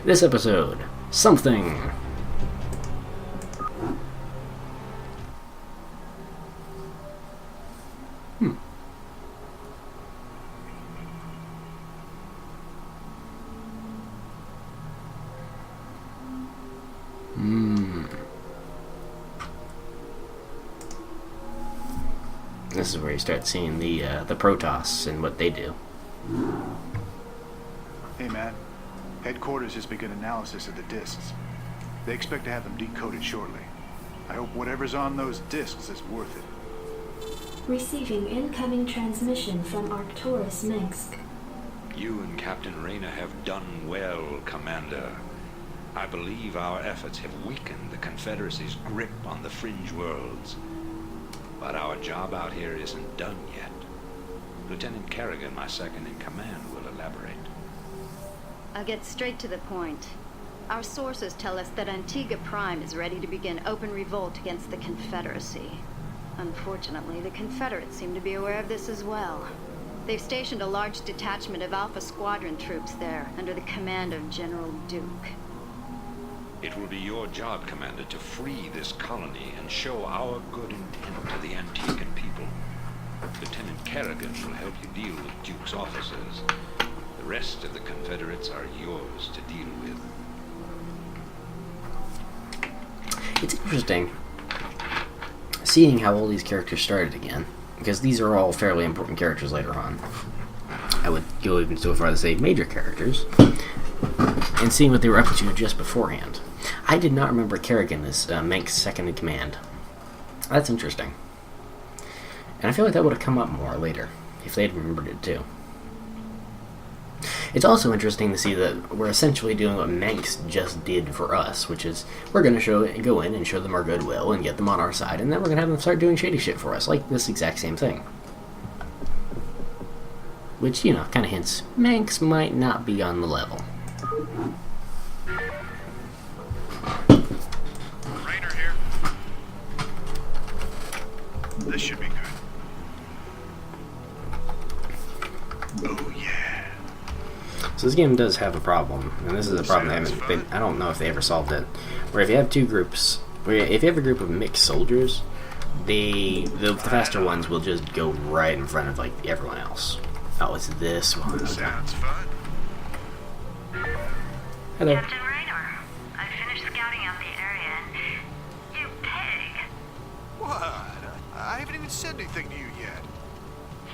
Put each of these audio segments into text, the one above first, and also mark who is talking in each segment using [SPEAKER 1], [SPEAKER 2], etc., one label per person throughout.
[SPEAKER 1] This episode, something. This is where you start seeing the Protoss and what they do.
[SPEAKER 2] Hey man, headquarters has begun analysis of the discs. They expect to have them decoded shortly. I hope whatever's on those discs is worth it.
[SPEAKER 3] Receiving incoming transmission from Arcturus Minsk.
[SPEAKER 4] You and Captain Rayner have done well, Commander. I believe our efforts have weakened the Confederacy's grip on the fringe worlds. But our job out here isn't done yet. Lieutenant Kerrigan, my second in command, will elaborate.
[SPEAKER 5] I'll get straight to the point. Our sources tell us that Antigua Prime is ready to begin open revolt against the Confederacy. Unfortunately, the Confederates seem to be aware of this as well. They've stationed a large detachment of Alpha Squadron troops there, under the command of General Duke.
[SPEAKER 4] It will be your job, Commander, to free this colony and show our good intent to the Antiguan people. Lieutenant Kerrigan will help you deal with Duke's officers. The rest of the Confederates are yours to deal with.
[SPEAKER 1] It's interesting seeing how all these characters started again, because these are all fairly important characters later on. I would go even so far to say major characters, and seeing what they were up to just beforehand. I did not remember Kerrigan as Menk's second in command. That's interesting. And I feel like that would have come up more later, if they'd remembered it too. It's also interesting to see that we're essentially doing what Menks just did for us, which is we're going to go in and show them our goodwill and get them on our side, and then we're going to have them start doing shady shit for us, like this exact same thing. Which, you know, kind of hints Menks might not be on the level.
[SPEAKER 2] Rayner here. This should be good. Oh yeah.
[SPEAKER 1] So this game does have a problem, and this is a problem I don't know if they ever solved it. Where if you have two groups, if you have a group of mixed soldiers, the faster ones will just go right in front of like everyone else. Oh, it's this one. Okay.
[SPEAKER 2] Sounds fun.
[SPEAKER 1] Hello.
[SPEAKER 6] Captain Raynor, I finished scouting out the area and... You pig!
[SPEAKER 2] What? I haven't even said anything to you yet.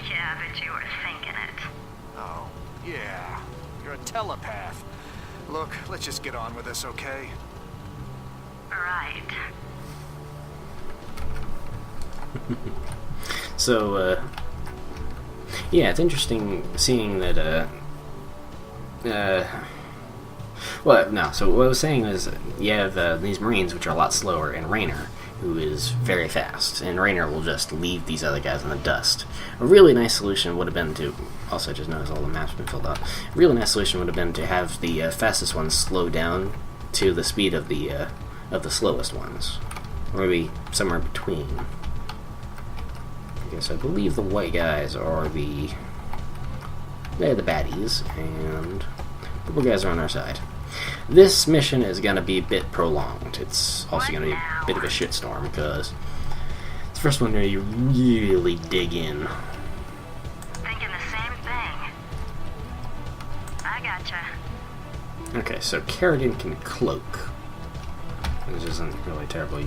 [SPEAKER 6] Yeah, but you were thinking it.
[SPEAKER 2] Oh, yeah. You're a telepath. Look, let's just get on with this, okay?
[SPEAKER 6] Right.
[SPEAKER 1] So, yeah, it's interesting seeing that, well, no, so what I was saying is you have these Marines, which are a lot slower, and Rayner, who is very fast, and Rayner will just leave these other guys in the dust. A really nice solution would have been to, also I just noticed all the maps have been filled out, a really nice solution would have been to have the fastest ones slow down to the speed of the slowest ones, or maybe somewhere in between. I guess I believe the white guys are they're the baddies, and the blue guys are on our side. This mission is going to be a bit prolonged. It's also going to be a bit of a shitstorm, because it's the first one where you really dig in.
[SPEAKER 6] Thinking the same thing. I gotcha.
[SPEAKER 1] Okay, so Kerrigan can cloak. This isn't really terribly...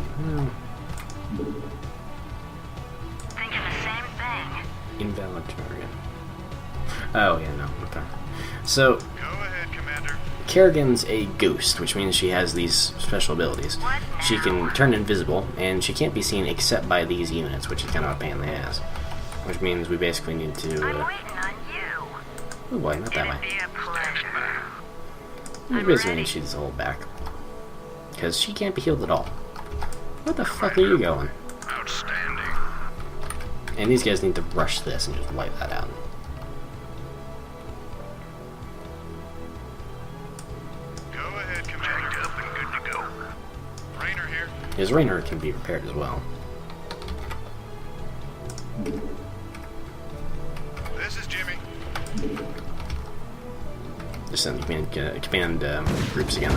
[SPEAKER 6] Thinking the same thing.
[SPEAKER 1] Invalid target. Oh, yeah, no, okay. So,
[SPEAKER 2] Go ahead, Commander.
[SPEAKER 1] Kerrigan's a ghost, which means she has these special abilities. She can turn invisible, and she can't be seen except by these units, which is kind of a pain in the ass. Which means we basically need to...
[SPEAKER 6] I'm waiting on you.
[SPEAKER 1] Oh boy, not that
[SPEAKER 6] It'd
[SPEAKER 1] way.
[SPEAKER 6] be a pleasure.
[SPEAKER 1] We basically need she's hold back. Because she can't be healed at all. Where the fuck are you going?
[SPEAKER 2] Outstanding.
[SPEAKER 1] And these guys need to rush this and just wipe that out.
[SPEAKER 2] Go ahead, Commander. Checked up and good to go. Rayner here.
[SPEAKER 1] His Rayner can be repaired as well.
[SPEAKER 2] This is Jimmy.
[SPEAKER 1] Just send the command groups again.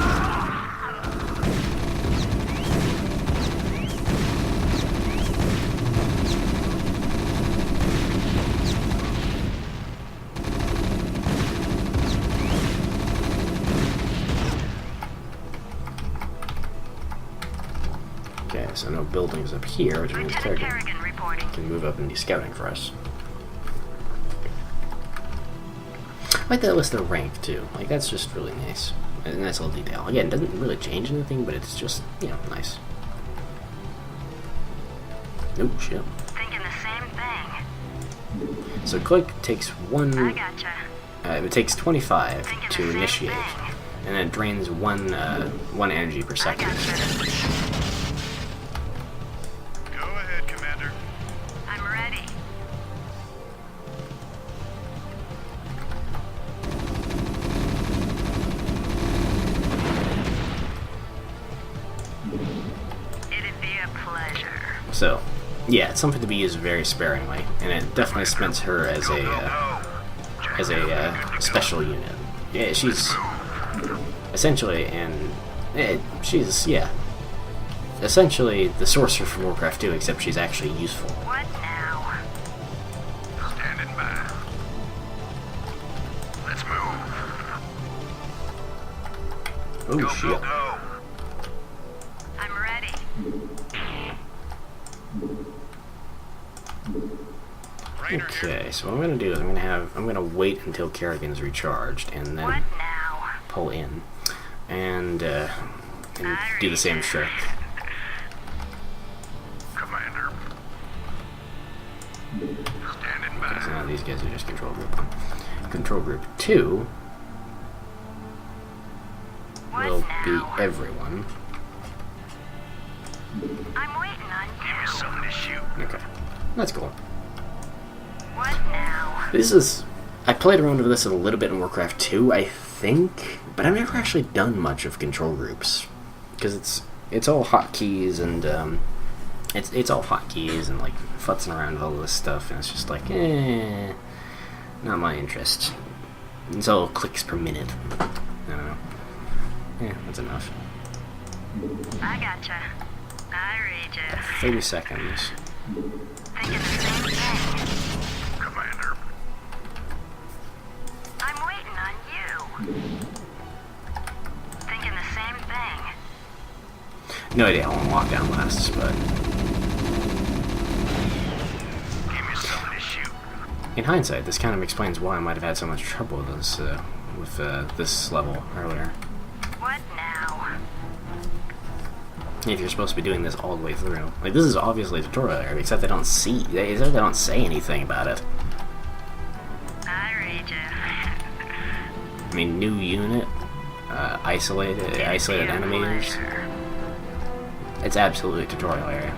[SPEAKER 1] Okay, so no buildings up here, which means
[SPEAKER 6] Lieutenant
[SPEAKER 1] Kerrigan
[SPEAKER 6] Kerrigan reporting.
[SPEAKER 1] can move up and do scouting for us. I like that list of rank too. Like, that's just really nice. A nice little detail. Again, it doesn't really change anything, but it's just, you know, nice. Oh shit.
[SPEAKER 6] Thinking the same thing.
[SPEAKER 1] So click takes one.
[SPEAKER 6] I gotcha.
[SPEAKER 1] It takes 25
[SPEAKER 6] Thinking
[SPEAKER 1] to
[SPEAKER 6] the same
[SPEAKER 1] initiate,
[SPEAKER 6] thing.
[SPEAKER 1] and it drains one energy per
[SPEAKER 6] I
[SPEAKER 1] second.
[SPEAKER 6] gotcha.
[SPEAKER 2] Go ahead, Commander.
[SPEAKER 6] I'm ready. It'd be a pleasure.
[SPEAKER 1] So, yeah, it's something to be used very sparingly, and it definitely cements her as a special unit. Yeah, she's essentially, she's essentially the sorcerer from Warcraft 2, except she's actually useful.
[SPEAKER 6] What now?
[SPEAKER 2] Standing by. Let's move.
[SPEAKER 1] Oh shit.
[SPEAKER 2] Go.
[SPEAKER 6] I'm ready.
[SPEAKER 1] Okay, so what I'm gonna do is I'm gonna wait until Kerrigan's recharged and
[SPEAKER 6] What
[SPEAKER 1] then
[SPEAKER 6] now?
[SPEAKER 1] pull in and do the same trick.
[SPEAKER 2] Commander. Standing by.
[SPEAKER 1] Okay, so now these guys are just control group 1. Control group 2
[SPEAKER 6] What
[SPEAKER 1] will
[SPEAKER 6] now?
[SPEAKER 1] be everyone.
[SPEAKER 6] I'm waiting on
[SPEAKER 2] Give me
[SPEAKER 6] you.
[SPEAKER 2] something to shoot.
[SPEAKER 1] Okay, that's cool.
[SPEAKER 6] What now?
[SPEAKER 1] This is... I played around with this a little bit in Warcraft 2, I think, but I've never actually done much of control groups. Because it's all hotkeys and, it's all hotkeys and, like, futzing around with all this stuff, and it's just like, not my interest. It's all clicks per minute. I don't know. Yeah, that's enough.
[SPEAKER 6] I gotcha. I read you.
[SPEAKER 1] 30 seconds.
[SPEAKER 6] Thinking the same thing.
[SPEAKER 2] Commander.
[SPEAKER 6] I'm waiting on you. Thinking the same thing.
[SPEAKER 1] No idea how long lockdown lasts, but
[SPEAKER 2] Give me something to shoot.
[SPEAKER 1] in hindsight, this kind of explains why I might have had so much trouble with this level earlier.
[SPEAKER 6] What now?
[SPEAKER 1] If you're supposed to be doing this all the way through, like, this is obviously a tutorial area, except they don't say anything about it.
[SPEAKER 6] I read you.
[SPEAKER 1] I mean, new unit, isolated enemies. It's absolutely a tutorial area.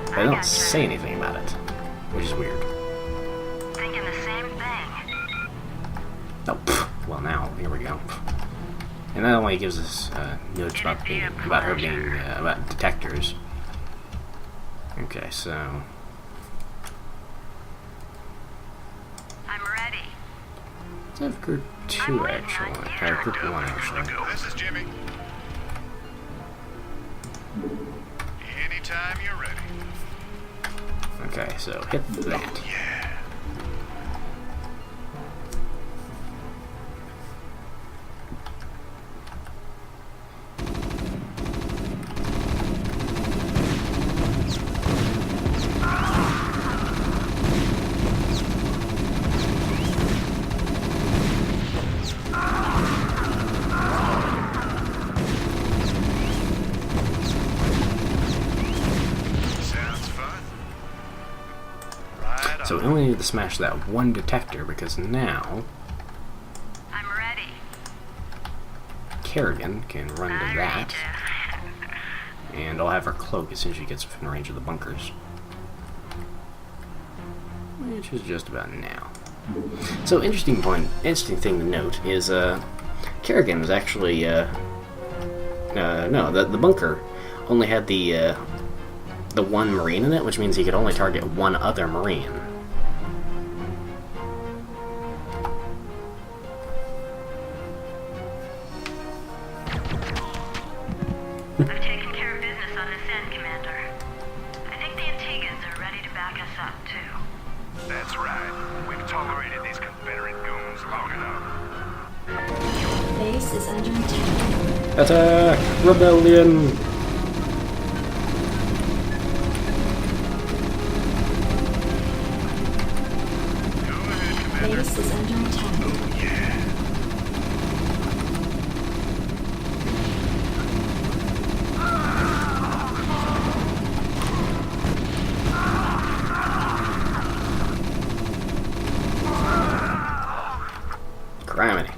[SPEAKER 1] But they don't say anything about it, which is weird.
[SPEAKER 6] Thinking the same thing.
[SPEAKER 1] Oh, well now, here we go. And that only gives us notes about detectors. Okay, so
[SPEAKER 6] I'm ready.
[SPEAKER 1] let's have group 2 actually, or group 1 actually.
[SPEAKER 2] This is Jimmy. Anytime you're ready.
[SPEAKER 1] Okay, so hit that.
[SPEAKER 2] Yeah. Sounds fun. Right on.
[SPEAKER 1] So we only need to smash that one detector because now
[SPEAKER 6] I'm ready.
[SPEAKER 1] Kerrigan can run to
[SPEAKER 6] I
[SPEAKER 1] that,
[SPEAKER 6] read you.
[SPEAKER 1] and I'll have her cloak as soon as she gets within range of the bunkers. Which is just about now. So interesting thing to note is Kerrigan was actually no, the bunker only had the one marine in it, which means he could only target one other marine.
[SPEAKER 6] I've taken care of business on this end, Commander. I think the Antigans are ready to back us up, too.
[SPEAKER 7] That's right. We've tolerated these Confederate goons long enough.
[SPEAKER 3] Base is under attack.
[SPEAKER 1] Attack! Rebellion!
[SPEAKER 3] Base is under attack.
[SPEAKER 1] Criminy.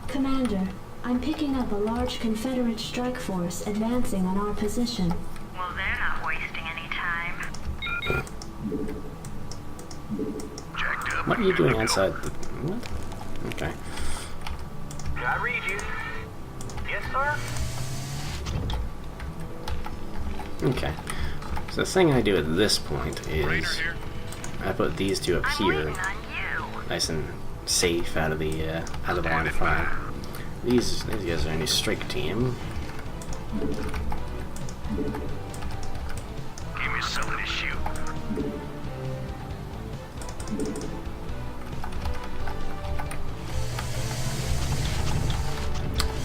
[SPEAKER 3] Commander, I'm picking up a large Confederate strike force advancing on our position.
[SPEAKER 6] Well, they're not wasting any time.
[SPEAKER 7] Jacked up.
[SPEAKER 1] What are you doing inside the... What? Okay.
[SPEAKER 7] Did I read you? Yes, sir?
[SPEAKER 1] Okay. So the thing I do at this point
[SPEAKER 7] Raider
[SPEAKER 1] is
[SPEAKER 7] here.
[SPEAKER 1] I put these two up
[SPEAKER 6] I'm
[SPEAKER 1] here,
[SPEAKER 6] waiting on you.
[SPEAKER 1] nice and safe out of the line of fire. These guys are a new strike team.
[SPEAKER 7] Give me something to shoot.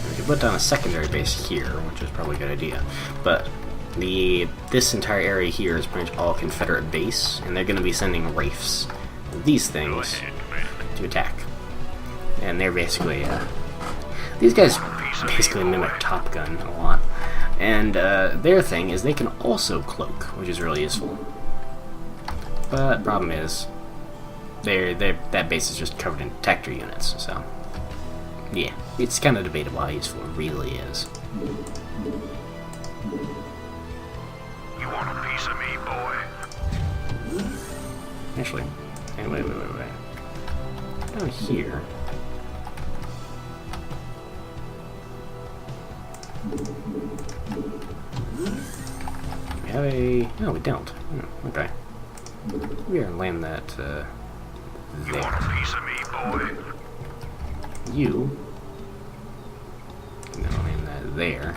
[SPEAKER 1] We could put down a secondary base here, which is probably a good idea. But this entire area here is pretty much all Confederate base, and they're going to be sending Wraiths, these things, to attack. And they're basically these guys basically mimic Top Gun a lot. And their thing is they can also cloak, which is really useful. But problem is, that base is just covered in detector units, so yeah, it's kind of debatable how useful it really is.
[SPEAKER 7] You want a piece of me, boy?
[SPEAKER 1] Actually, hey, wait. Down here. We have a... No, we don't. Oh, okay. We are land that,
[SPEAKER 7] You want a piece of me, boy?
[SPEAKER 1] You. And then land that there.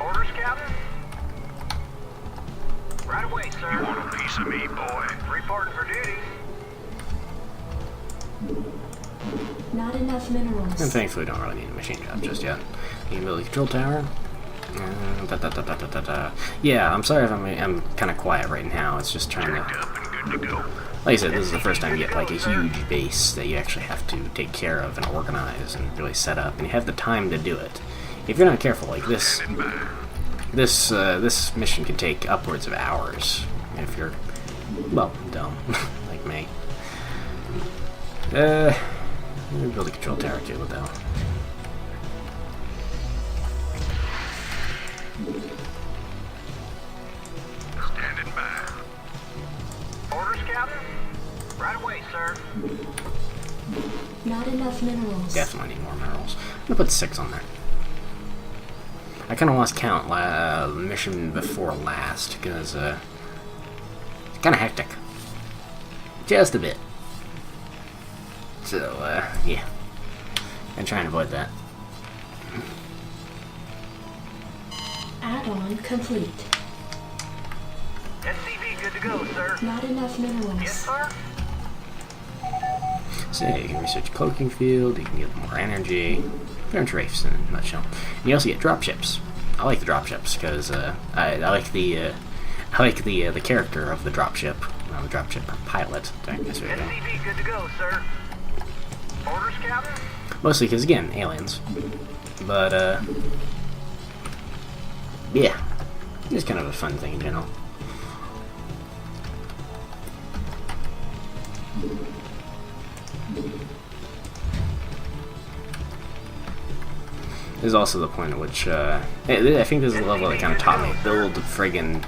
[SPEAKER 7] Orders, Captain? Right away, sir. You want a piece of me, boy? Reporting for duty.
[SPEAKER 3] Not enough
[SPEAKER 1] And
[SPEAKER 3] minerals.
[SPEAKER 1] thankfully, we don't really need a machine job just yet. The ability control tower. Yeah, I'm sorry if I'm kind of quiet right now. It's just trying
[SPEAKER 7] Jacked
[SPEAKER 1] to...
[SPEAKER 7] up and good to go.
[SPEAKER 1] Like I said, this is the first time you get like a huge base that you actually have to take care of and organize and really set up, and you have the time to do it. If you're not careful, like this mission can take upwards of hours if you're, well, dumb like me. We'll build a control tower too, though.
[SPEAKER 7] Standing by. Orders, Captain? Right away, sir.
[SPEAKER 3] Not enough minerals.
[SPEAKER 1] Definitely need more minerals. I'm gonna put 6 on there. I kind of lost count mission before last because it's kind of hectic, just a bit. So yeah, and try and avoid that.
[SPEAKER 3] Add-on complete.
[SPEAKER 7] SCV good to go, sir.
[SPEAKER 3] Not enough minerals.
[SPEAKER 7] Yes, sir.
[SPEAKER 1] So yeah, you can research cloaking field. You can get more energy. Pretty much Wraiths in a nutshell. And you also get dropships. I like the dropships because I like the character of the dropship. The dropship pilot.
[SPEAKER 7] SCV good to go, sir. Orders, Captain?
[SPEAKER 1] Mostly because, again, aliens. But, yeah. It's kind of a fun thing in general. This is also the point at which, I think this is the level that kind of taught me. Build friggin'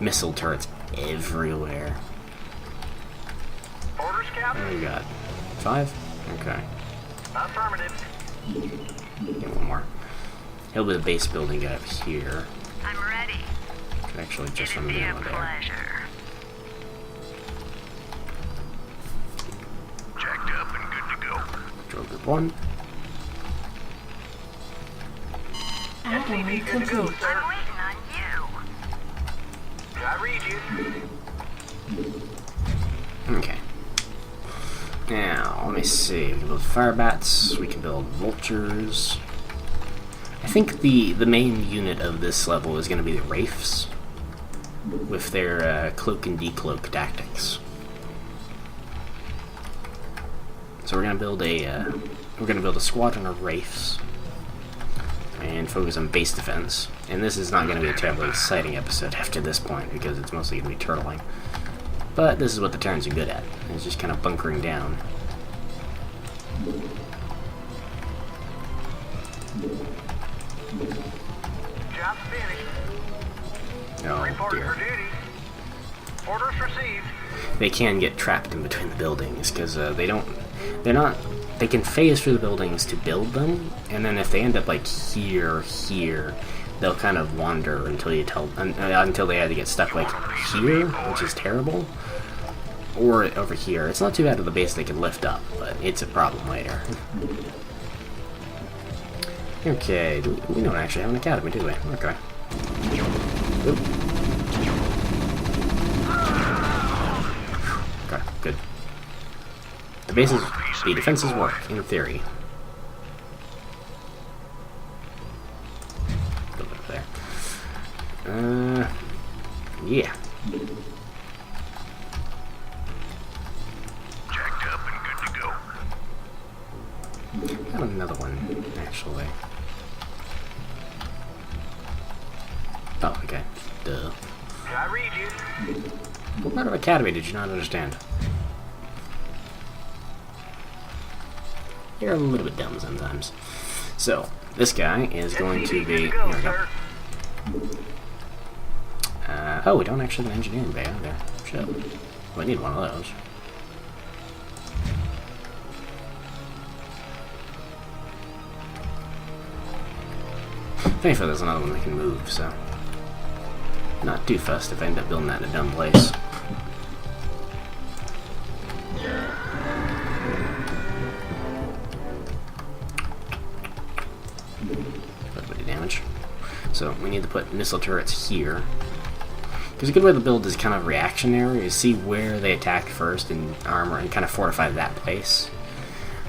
[SPEAKER 1] missile turrets everywhere.
[SPEAKER 7] Orders, Captain?
[SPEAKER 1] What do we got? 5? Okay.
[SPEAKER 7] Affirmative.
[SPEAKER 1] Get one more. He'll be the base building guy up here.
[SPEAKER 6] I'm ready.
[SPEAKER 1] Could actually just
[SPEAKER 6] It'd
[SPEAKER 1] run
[SPEAKER 6] be a
[SPEAKER 1] down there.
[SPEAKER 6] pleasure.
[SPEAKER 1] Drill group 1.
[SPEAKER 3] Add-on complete.
[SPEAKER 6] I'm waiting on you.
[SPEAKER 7] I read you.
[SPEAKER 1] Okay. Now, let me see. We can build fire bats. We can build vultures. I think the main unit of this level is going to be the wraiths with their cloak and decloak tactics. So we're going to build a squadron of wraiths and focus on base defense. And this is not going to be a terribly exciting episode after this point because it's mostly going to be turtling. But this is what the Terrans are good at. It's just kind of bunkering down.
[SPEAKER 7] Job's finished.
[SPEAKER 1] Oh
[SPEAKER 7] Reporting for
[SPEAKER 1] dear.
[SPEAKER 7] duty. Orders received.
[SPEAKER 1] They can get trapped in between the buildings because they can phase through the buildings to build them, and then if they end up like here, they'll kind of wander until until they either get stuck like here, which is terrible, or over here. It's not too bad of the base they can lift up, but it's a problem later. Okay, we don't actually have an academy, do we? Okay. Oop. Okay, good. The defenses work, in theory. Go up there. Yeah.
[SPEAKER 7] Jacked up and good to go.
[SPEAKER 1] Got another one, actually. Oh, okay. Duh.
[SPEAKER 7] I read you.
[SPEAKER 1] What part of academy did you not understand? You're a little bit dumb sometimes. So, this guy is going to be... Here we go. Oh, we don't actually have an engineering bay out there. Shit. We need one of those. Thankfully, there's another one that can move, so... Not too fussed if I end up building that in a dumb place. Quite a bit of damage. So we need to put missile turrets here. Because a good way to build is kind of reactionary, is see where they attack first and armor and kind of fortify that place.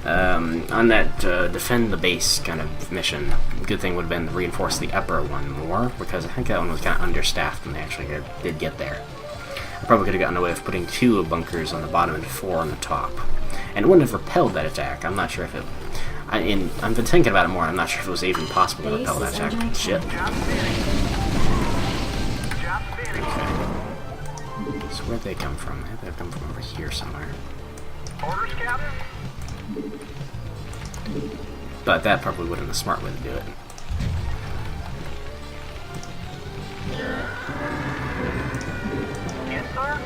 [SPEAKER 1] On that defend the base kind of mission, the good thing would have been to reinforce the upper one more, because I think that one was kind of understaffed when they actually did get there. I probably could have gotten away with putting 2 bunkers on the bottom and 4 on the top. And it wouldn't have repelled that attack. I'm not sure if it... I've been thinking about it more, I'm not sure if it was even possible to repel that attack. Shit. Okay. So where'd they come from? They've come from over here somewhere.
[SPEAKER 7] Orders, Captain?
[SPEAKER 1] But that probably would have been a smart way to do it.
[SPEAKER 7] Yes, sir.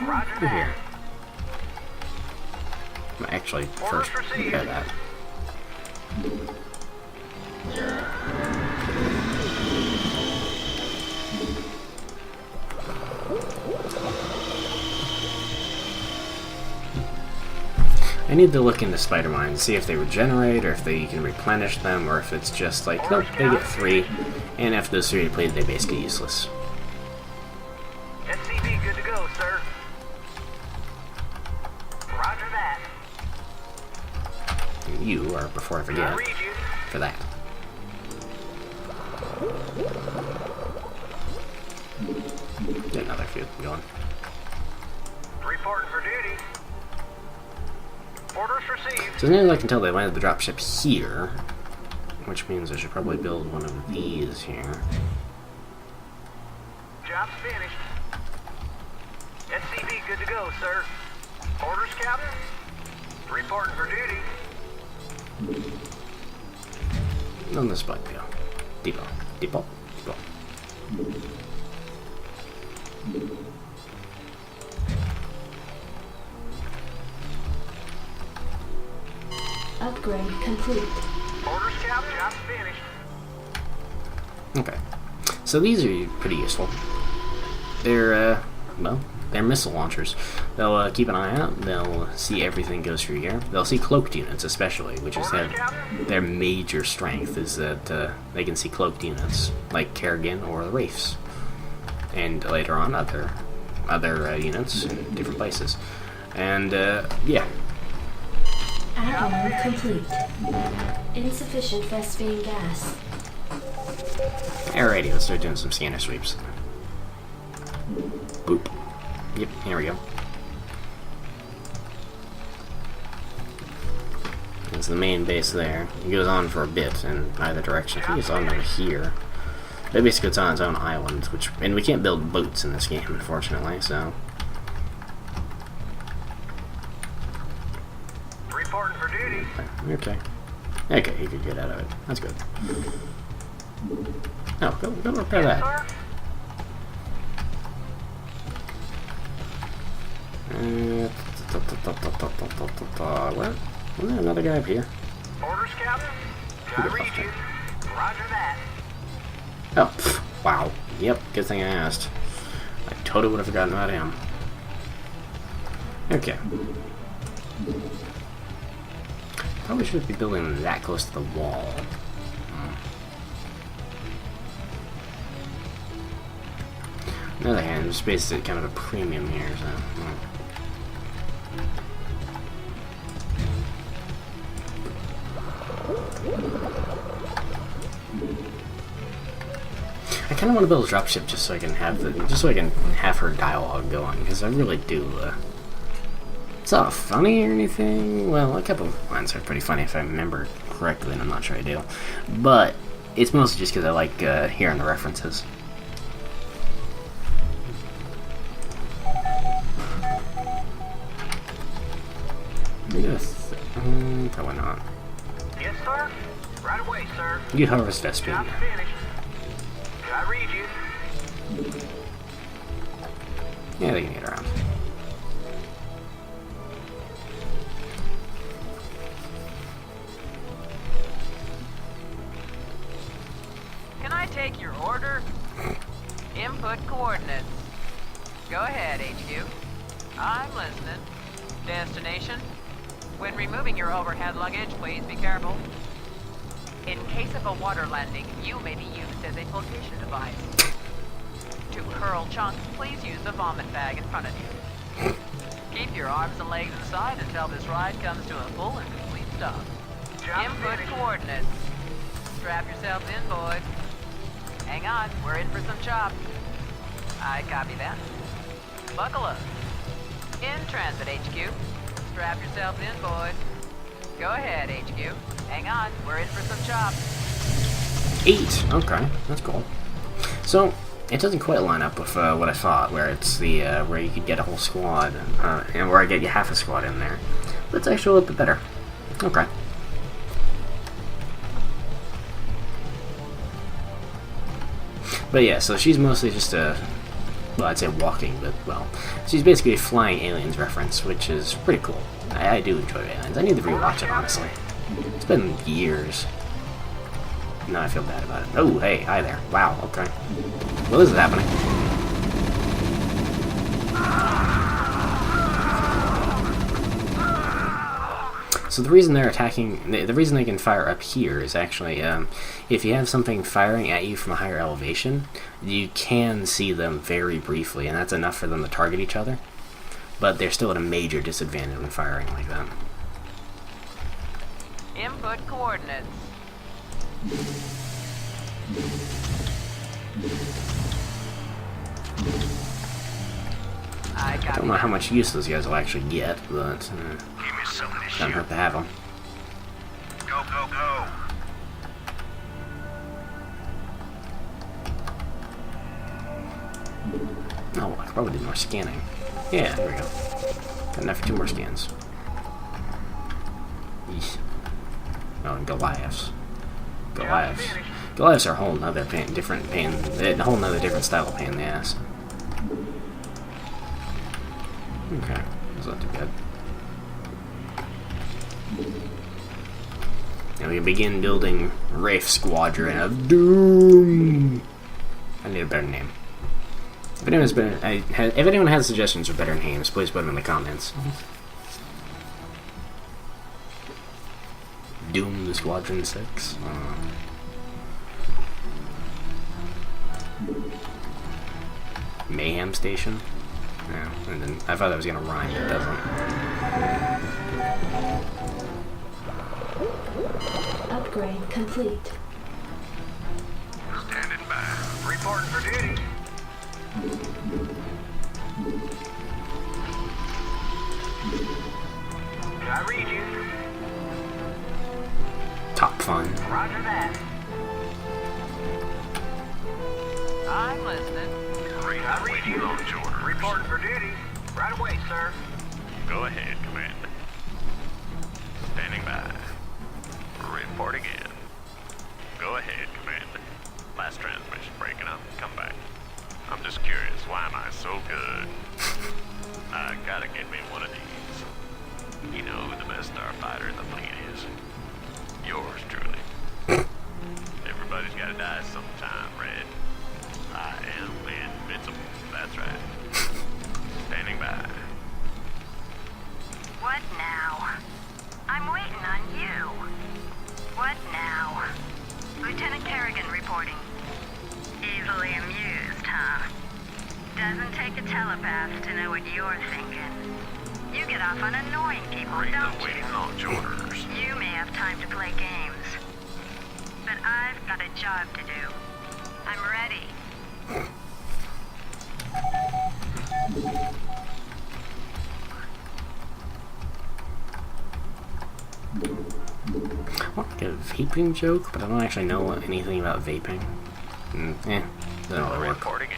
[SPEAKER 7] Roger
[SPEAKER 1] Over
[SPEAKER 7] that.
[SPEAKER 1] here. Actually, first repair that. I need to look into spider mines, see if they regenerate, or if they can replenish them, or if it's just like, nope, they get 3, and after those 3 are depleted, they're basically useless.
[SPEAKER 7] SCV good to go, sir. Roger that.
[SPEAKER 1] And you are, before I
[SPEAKER 7] I
[SPEAKER 1] forget,
[SPEAKER 7] read you.
[SPEAKER 1] for that. Get another few going.
[SPEAKER 7] Reporting for duty. Orders received.
[SPEAKER 1] So as near as I can tell, they landed the dropship here, which means I should probably build one of these here.
[SPEAKER 7] Job's finished. SCV good to go, sir. Orders, Captain? Reporting for duty.
[SPEAKER 1] On the spot go. Depot. Depot. Depot.
[SPEAKER 3] Upgrade complete.
[SPEAKER 7] Orders, Captain? Job's finished.
[SPEAKER 1] Okay. So these are pretty useful. They're well, they're missile launchers. They'll keep an eye out. They'll see everything goes through here. They'll see cloaked units, especially, which is their major strength, is that they can see cloaked units, like Kerrigan or the Wraiths. And later on, other units in different places. And, yeah.
[SPEAKER 3] Add-on complete. Insufficient Vespine gas.
[SPEAKER 1] Alrighty, let's start doing some scanner sweeps. Boop. Yep, here we go. That's the main base there. It goes on for a bit in either direction. I think it's on over here. But basically it's on its own island, and we can't build boats in this game, unfortunately, so...
[SPEAKER 7] Reporting for duty.
[SPEAKER 1] Okay. Okay, he could get out of it. That's good. Oh, go repair that.
[SPEAKER 7] Sir?
[SPEAKER 1] What? Wasn't there another guy up here?
[SPEAKER 7] Orders, Captain? I read you. Roger that.
[SPEAKER 1] Oh, pff, wow. Yep, good thing I asked. I totally would have forgotten about him. Okay. Probably shouldn't be building that close to the wall. On the other hand, space is kind of a premium here, so... I kind of want to build a dropship just so I can have her dialogue going, because I really do. It's not funny or anything. Well, a couple of lines are pretty funny if I remember correctly, and I'm not sure I do. But it's mostly just because I like hearing the references. Yes, probably not.
[SPEAKER 7] Yes, sir. Right away, sir.
[SPEAKER 1] You harvest Vespine.
[SPEAKER 7] Job finished. I read you.
[SPEAKER 1] Yeah, they can get around.
[SPEAKER 8] Can I take your order? Input coordinates. Go ahead, HQ. I'm listening. Destination? When removing your overhead luggage, please be careful. In case of a water landing, you may be used as a flotation device. To hurl chunks, please use the vomit bag in front of you. Keep your arms and legs inside until this ride comes to a full and complete stop. Input coordinates. Strap yourselves in, boys. Hang on, we're in for some chop. I copy that. Buckle up. In transit, HQ. Strap yourselves in, boys. Go ahead, HQ. Hang on, we're in for some chop.
[SPEAKER 1] 8. Okay, that's cool. So it doesn't quite line up with what I thought, where it's the where you could get a whole squad, and where I get you half a squad in there. But it's actually a little bit better. Okay. But yeah, so she's mostly just a, well, I'd say walking, but, well, she's basically a flying aliens reference, which is pretty cool. I do enjoy aliens. I need to rewatch it, honestly. It's been years. Now I feel bad about it. Oh, hey, hi there. Wow, okay. What is happening? So the reason they're attacking, the reason they can fire up here is actually, if you have something firing at you from a higher elevation, you can see them very briefly, and that's enough for them to target each other. But they're still at a major disadvantage when firing like that.
[SPEAKER 8] Input coordinates. I
[SPEAKER 1] don't know how much use those guys will actually get, but doesn't hurt to have them.
[SPEAKER 7] Go, go, go.
[SPEAKER 1] Oh, I could probably do more scanning. Yeah, there we go. Got enough for 2 more scans. Yeesh. Oh, and Goliaths. Goliaths are a whole nother different style of pain in the ass. Okay, that's not too bad. Now we begin building Wraith Squadron of Doom. I need a better name. If anyone has suggestions for better names, please put them in the comments. Doom the Squadron 6. Mayhem Station. Yeah, and then I thought that was gonna rhyme, but it doesn't.
[SPEAKER 3] Upgrade complete.
[SPEAKER 7] Standing by. Reporting for duty. Can I read you?
[SPEAKER 1] Top fun.
[SPEAKER 7] Roger that.
[SPEAKER 8] I'm listening.
[SPEAKER 7] Can I read you? Reporting for duty. Right away, sir.
[SPEAKER 9] Go ahead, Commander. Standing by. Reporting in. Go ahead, Commander. Last transmission breaking up. Come back. I'm just curious, why am I so good? I gotta get me one of these. You know who the best starfighter in the fleet is? Yours truly. Everybody's gotta die sometime, Red. I am invincible. That's right. Standing by.
[SPEAKER 6] What now? I'm waiting on you. What now? Lieutenant Kerrigan reporting. Easily amused, huh? Doesn't take a telepath to know what you're thinking. You get off on annoying people,
[SPEAKER 9] Read
[SPEAKER 6] don't
[SPEAKER 9] the waiting
[SPEAKER 6] you?
[SPEAKER 9] launch orders.
[SPEAKER 6] You may have time to play games, but I've got a job to do. I'm ready.
[SPEAKER 1] Like a vaping joke, but I don't actually know anything about vaping. Doesn't really work.
[SPEAKER 9] Reporting in.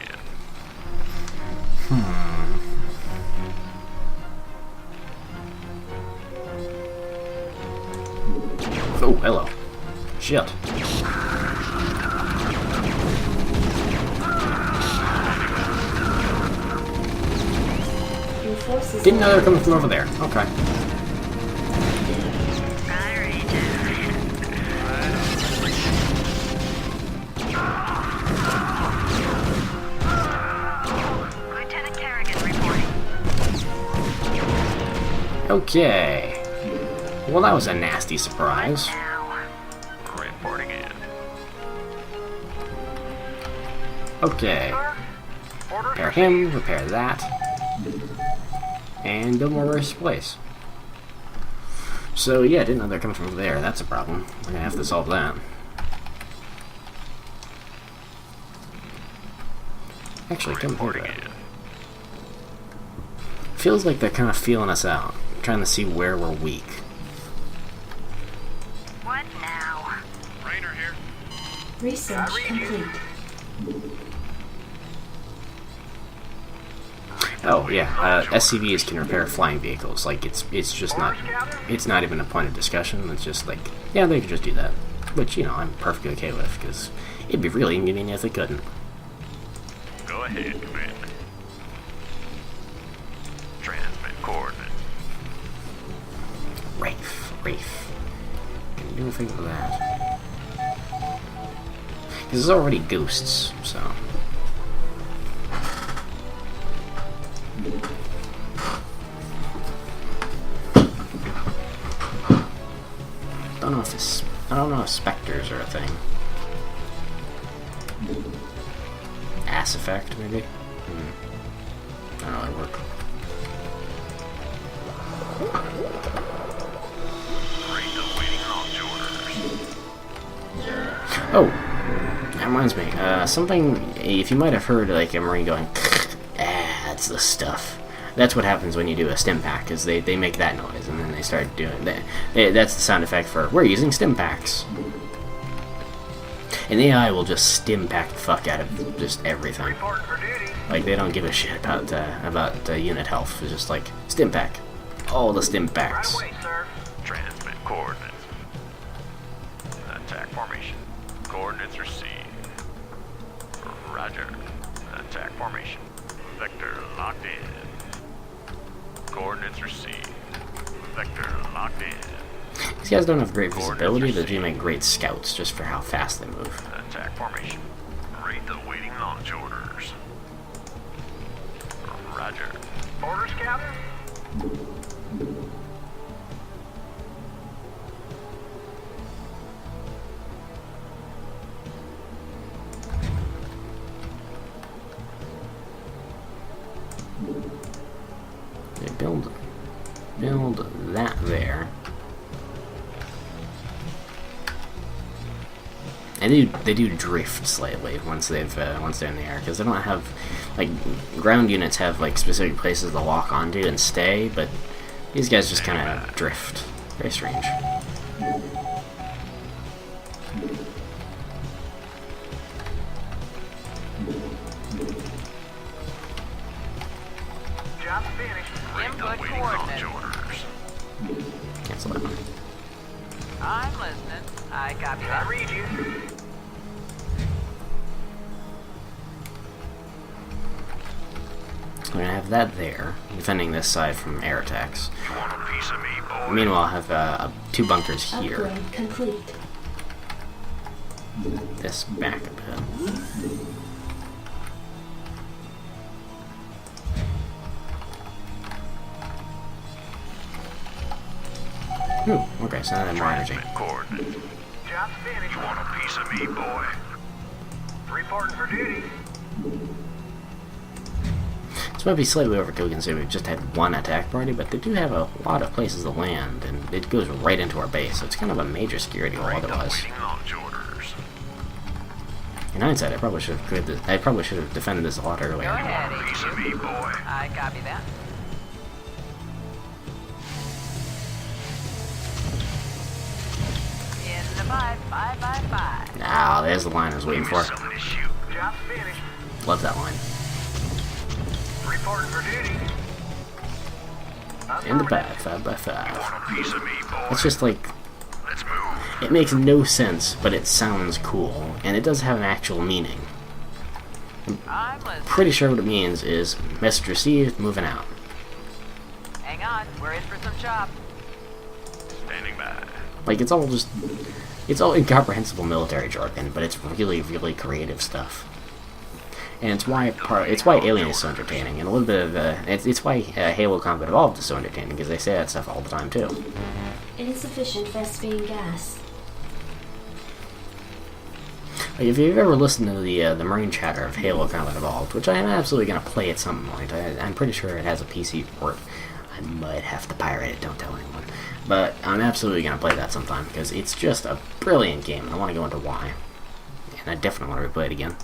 [SPEAKER 1] Oh, hello. Shit.
[SPEAKER 3] Your forces
[SPEAKER 1] Didn't know they were coming from over there. Okay.
[SPEAKER 6] Lieutenant Kerrigan reporting.
[SPEAKER 1] Okay. Well, that was a nasty surprise.
[SPEAKER 6] Now.
[SPEAKER 9] Reporting in.
[SPEAKER 1] Okay.
[SPEAKER 7] Orders
[SPEAKER 1] Repair him, repair that. And build more rest place. So, yeah, didn't know they're coming from over there. That's a problem. We're gonna have to solve that. Actually, come here.
[SPEAKER 9] Reporting in.
[SPEAKER 1] Feels like they're kind of feeling us out. Trying to see where we're weak.
[SPEAKER 6] What now?
[SPEAKER 9] Rainer here.
[SPEAKER 3] research complete.
[SPEAKER 1] Oh yeah, SCVs can repair flying vehicles. Like it's just not even a point of discussion. It's just like, yeah, they could just do that, which you know I'm perfectly okay with because it'd be really inconvenient if they couldn't.
[SPEAKER 9] Go ahead, Commander. Transmit coordinates.
[SPEAKER 1] Rafe. Can you do anything with that? Because there's already ghosts, so. I don't know if specters are a thing. Ass effect, maybe? I don't really work.
[SPEAKER 9] Read the waiting launch orders.
[SPEAKER 1] Oh, that reminds me. Something, if you might have heard like a Marine going, that's the stuff. That's what happens when you do a stim pack, is they make that noise, and then they start doing that. That's the sound effect for, we're using stim packs. And the AI will just stim pack the fuck out of just everything.
[SPEAKER 7] Reporting for duty.
[SPEAKER 1] Like, they don't give a shit about unit health. It's just like, stim pack. All the stim
[SPEAKER 7] Right
[SPEAKER 1] packs.
[SPEAKER 7] away, sir.
[SPEAKER 9] Transmit coordinates. Attack formation. Coordinates received. Roger. Attack formation. Vector locked in. Coordinates received. Vector locked in.
[SPEAKER 1] These guys don't have great visibility, they do make great scouts just for how fast they move.
[SPEAKER 9] Attack formation. Read the waiting launch orders.
[SPEAKER 1] build that there. And they do drift slightly once they're in the air, because they don't have, like, ground units have like specific places to lock onto and stay, but these guys just kind of drift. Very strange.
[SPEAKER 7] Job finished.
[SPEAKER 8] Input
[SPEAKER 9] Waiting launch
[SPEAKER 8] coordinates.
[SPEAKER 9] orders.
[SPEAKER 1] Cancel that one.
[SPEAKER 8] I'm listening. I copy
[SPEAKER 7] I
[SPEAKER 8] that.
[SPEAKER 7] read you.
[SPEAKER 1] We're gonna have that there, defending this side from air attacks.
[SPEAKER 9] You want a piece of me, boy?
[SPEAKER 1] Meanwhile, I'll have 2 bunkers here.
[SPEAKER 3] Upgrade complete.
[SPEAKER 1] This back a bit. Ooh, okay, so now I have more energy.
[SPEAKER 9] Transmit coordinates.
[SPEAKER 7] Job finished.
[SPEAKER 9] You want a piece of me, boy?
[SPEAKER 7] Reporting for duty.
[SPEAKER 1] This might be slightly overkill considering we've just had 1 attack party, but they do have a lot of places to land, and it goes right into our base, so it's kind of a major security hole
[SPEAKER 9] Right,
[SPEAKER 1] otherwise.
[SPEAKER 9] waiting launch orders.
[SPEAKER 1] In hindsight, I probably should have defended this a lot
[SPEAKER 8] Go
[SPEAKER 1] earlier.
[SPEAKER 8] ahead,
[SPEAKER 9] Piece of me,
[SPEAKER 8] HQ.
[SPEAKER 9] boy.
[SPEAKER 8] I copy that. In the 5.
[SPEAKER 1] Now, there's the line I was waiting for.
[SPEAKER 9] Something to shoot.
[SPEAKER 7] Job finished.
[SPEAKER 1] Love that line.
[SPEAKER 7] Reporting for duty.
[SPEAKER 1] In the
[SPEAKER 7] Affirmative.
[SPEAKER 1] 5 by 5.
[SPEAKER 9] Want a piece of me, boy?
[SPEAKER 1] It's just like,
[SPEAKER 9] Let's move.
[SPEAKER 1] it makes no sense, but it sounds cool, and it does have an actual meaning.
[SPEAKER 8] I'm listening.
[SPEAKER 1] Pretty sure what it means is message received, moving out.
[SPEAKER 8] Hang on. We're in for some chop.
[SPEAKER 9] Standing by.
[SPEAKER 1] Like, it's all incomprehensible military jargon, but it's really, really creative stuff. And it's why Alien is so entertaining, and a little bit of it's why Halo Combat Evolved is so entertaining, because they say that stuff all the time too.
[SPEAKER 3] Insufficient Vespine gas.
[SPEAKER 1] Like, if you've ever listened to the Marine chatter of Halo Combat Evolved, which I am absolutely going to play at some point, I'm pretty sure it has a PC port. I might have to pirate it, don't tell anyone. But I'm absolutely going to play that sometime, because it's just a brilliant game, and I want to go into why. And I definitely want to replay it again.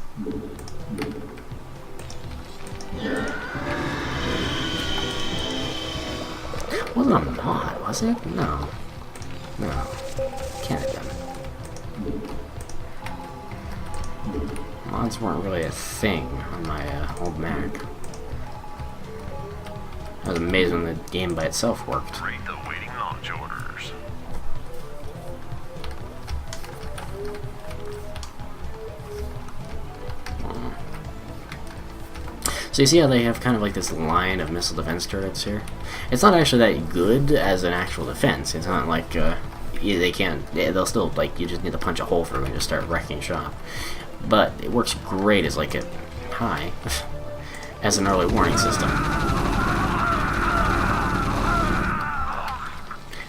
[SPEAKER 1] Wasn't a mod, was it? No. No. Can't have been. Mods weren't really a thing on my old Mac. I was amazed when the game by itself worked.
[SPEAKER 9] Rate the waiting launch orders.
[SPEAKER 1] So you see how they have kind of like this line of missile defense turrets here? It's not actually that good as an actual defense. It's not like they'll still, like, you just need to punch a hole through and just start wrecking shop. But it works great as like a as an early warning system.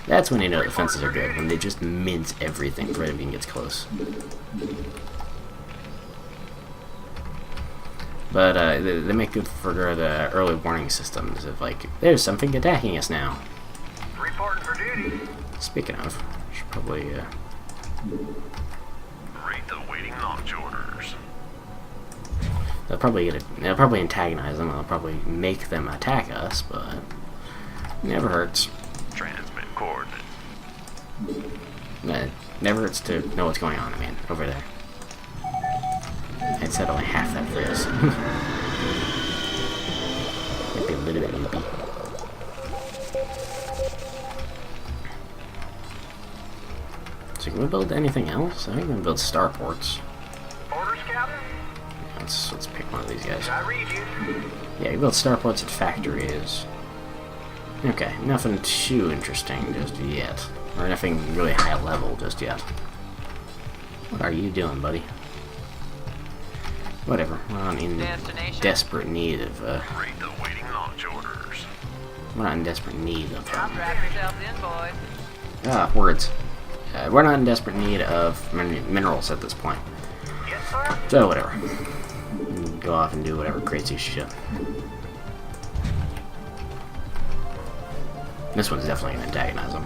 [SPEAKER 1] That's when you know defenses are good, when they just mince everything before it even gets close. But they make good for the early warning systems of, like, there's something attacking us now.
[SPEAKER 7] Reporting for duty.
[SPEAKER 1] Speaking of, I should probably
[SPEAKER 9] Rate the waiting launch orders.
[SPEAKER 1] they'll probably antagonize them. They'll probably make them attack us, but it never hurts.
[SPEAKER 9] Transmit coordinates.
[SPEAKER 1] It never hurts to know what's going on. I mean, over there. I'd said only half that for this. Might be a little bit loopy. So can we build anything else? I think we can build starports.
[SPEAKER 7] Orders, Captain.
[SPEAKER 1] Let's pick one of these guys.
[SPEAKER 7] I read you.
[SPEAKER 1] Yeah, we build starports at factories. Okay, nothing too interesting just yet. Or nothing really high level just yet. What are you doing, buddy? Whatever. We're not in
[SPEAKER 8] Destination?
[SPEAKER 1] desperate need of,
[SPEAKER 9] Rate the waiting launch orders.
[SPEAKER 1] we're not in desperate need of,
[SPEAKER 8] Strap yourselves in, boys.
[SPEAKER 1] words. We're not in desperate need of minerals at this point.
[SPEAKER 7] Yes, sir.
[SPEAKER 1] So, whatever. Go off and do whatever crazy shit. This one's definitely going to antagonize them.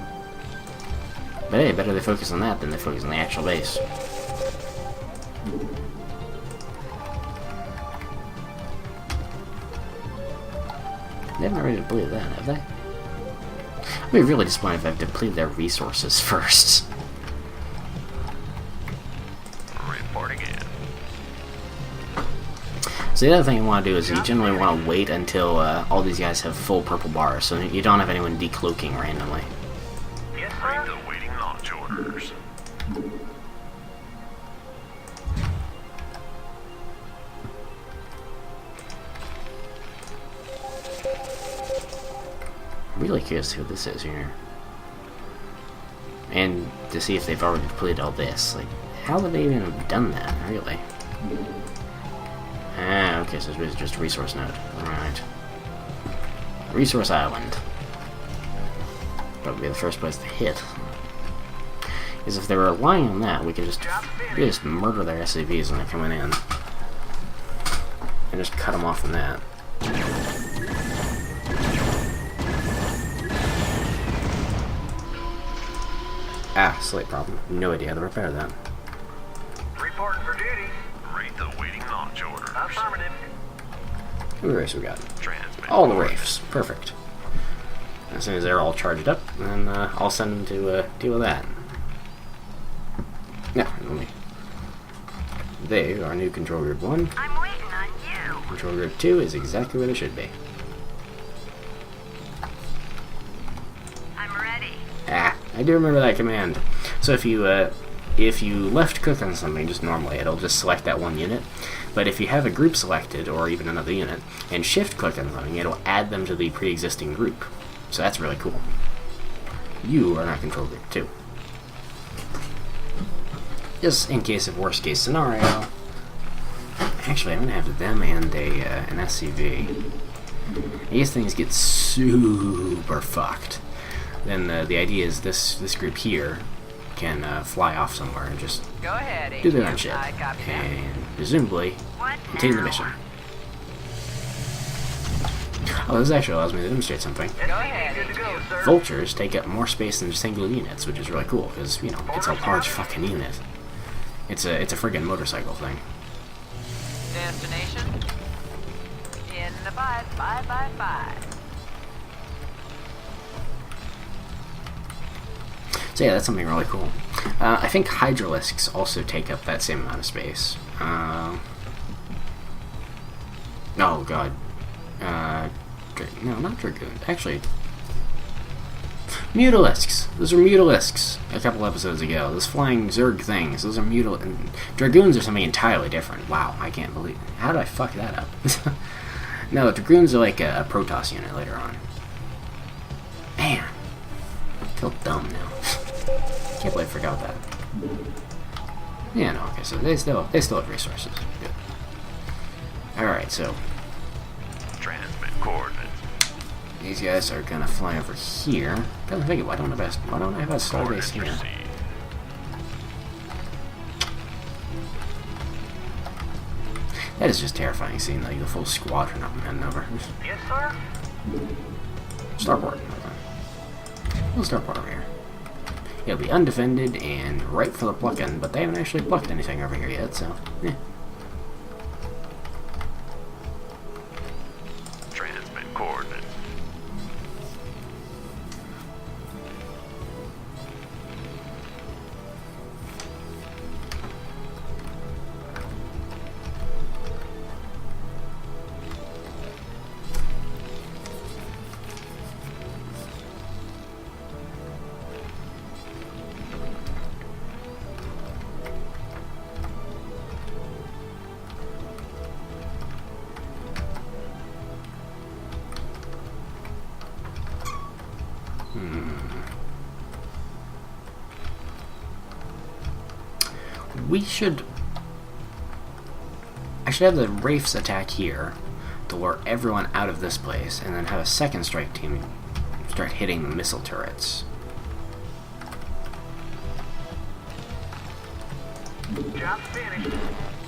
[SPEAKER 1] But hey, better they focus on that than they focus on the actual base. They haven't already depleted that, have they? I'd be really disappointed if I've depleted their resources first.
[SPEAKER 9] Reporting in.
[SPEAKER 1] So the other thing you want to do is you generally want to wait until all these guys have full purple bars, so you don't have anyone decloaking randomly.
[SPEAKER 7] Yes,
[SPEAKER 9] Read
[SPEAKER 7] sir.
[SPEAKER 9] the waiting launch orders.
[SPEAKER 1] I'm really curious who this is here. And to see if they've already depleted all this. Like, how would they even have done that, really? Ah, okay, so it's just a resource node. Alright. Resource Island. Probably the first place to hit. Because if they were relying on that, we could just murder their SCVs when they're coming in. And just cut them off from that. Ah, slight problem. No idea how to repair that.
[SPEAKER 7] Reporting for duty.
[SPEAKER 9] Read the waiting launch orders.
[SPEAKER 7] Affirmative.
[SPEAKER 1] How many Wraiths we got?
[SPEAKER 9] Transmit.
[SPEAKER 1] All the Wraiths. Perfect. As soon as they're all charged up, then I'll send them to deal with that. Yeah, let me. They are new Control Group 1.
[SPEAKER 6] I'm waiting on you.
[SPEAKER 1] Control Group 2 is exactly where they should be.
[SPEAKER 6] I'm ready.
[SPEAKER 1] Ah, I do remember that command. So if you left click on something just normally, it'll just select that one unit. But if you have a group selected, or even another unit, and shift click on something, it'll add them to the pre-existing group. So that's really cool. You are not Control Group 2. Just in case of worst case scenario. Actually, I'm gonna have them and an SCV. These things get super fucked. Then the idea is this group here can fly off somewhere and just
[SPEAKER 8] Go ahead,
[SPEAKER 1] do their
[SPEAKER 8] HQ.
[SPEAKER 1] own shit,
[SPEAKER 8] I copy that.
[SPEAKER 1] and presumably
[SPEAKER 6] What
[SPEAKER 1] continue the
[SPEAKER 6] now?
[SPEAKER 1] mission. Oh, this actually allows me to demonstrate something.
[SPEAKER 8] Go ahead,
[SPEAKER 7] Good to go,
[SPEAKER 8] HQ.
[SPEAKER 7] sir.
[SPEAKER 1] Vultures take up more space than single units, which is really cool because you know it's a large fucking unit. It's a friggin' motorcycle thing.
[SPEAKER 8] Destination? In the 5.
[SPEAKER 1] So yeah, that's something really cool. I think Hydralisks also take up that same amount of space. Oh god. No, not Dragoons. Actually, Mutalisks. Those are Mutalisks. A couple episodes ago. Those flying Zerg things. Those are Dragoons are something entirely different. Wow, I can't believe. How did I fuck that up? No, Dragoons are like a Protoss unit later on. Man, I feel dumb now. Can't believe I forgot that. Yeah, no, okay, so they still have resources. Good. Alright, so
[SPEAKER 9] Transmit coordinates.
[SPEAKER 1] these guys are gonna fly over here. Gotta think, why don't I have a starbase
[SPEAKER 9] Coordinates
[SPEAKER 1] here?
[SPEAKER 9] received.
[SPEAKER 1] That is just terrifying seeing like the full squadron of them heading over.
[SPEAKER 7] Yes, sir.
[SPEAKER 1] Starport. Little starport over here. It'll be undefended and ripe for the plucking, but they haven't actually plucked anything over here yet, so yeah.
[SPEAKER 9] Transmit coordinates.
[SPEAKER 1] I should have the Wraiths attack here to lure everyone out of this place, and then have a second strike team start hitting the missile turrets.
[SPEAKER 7] Job's finished.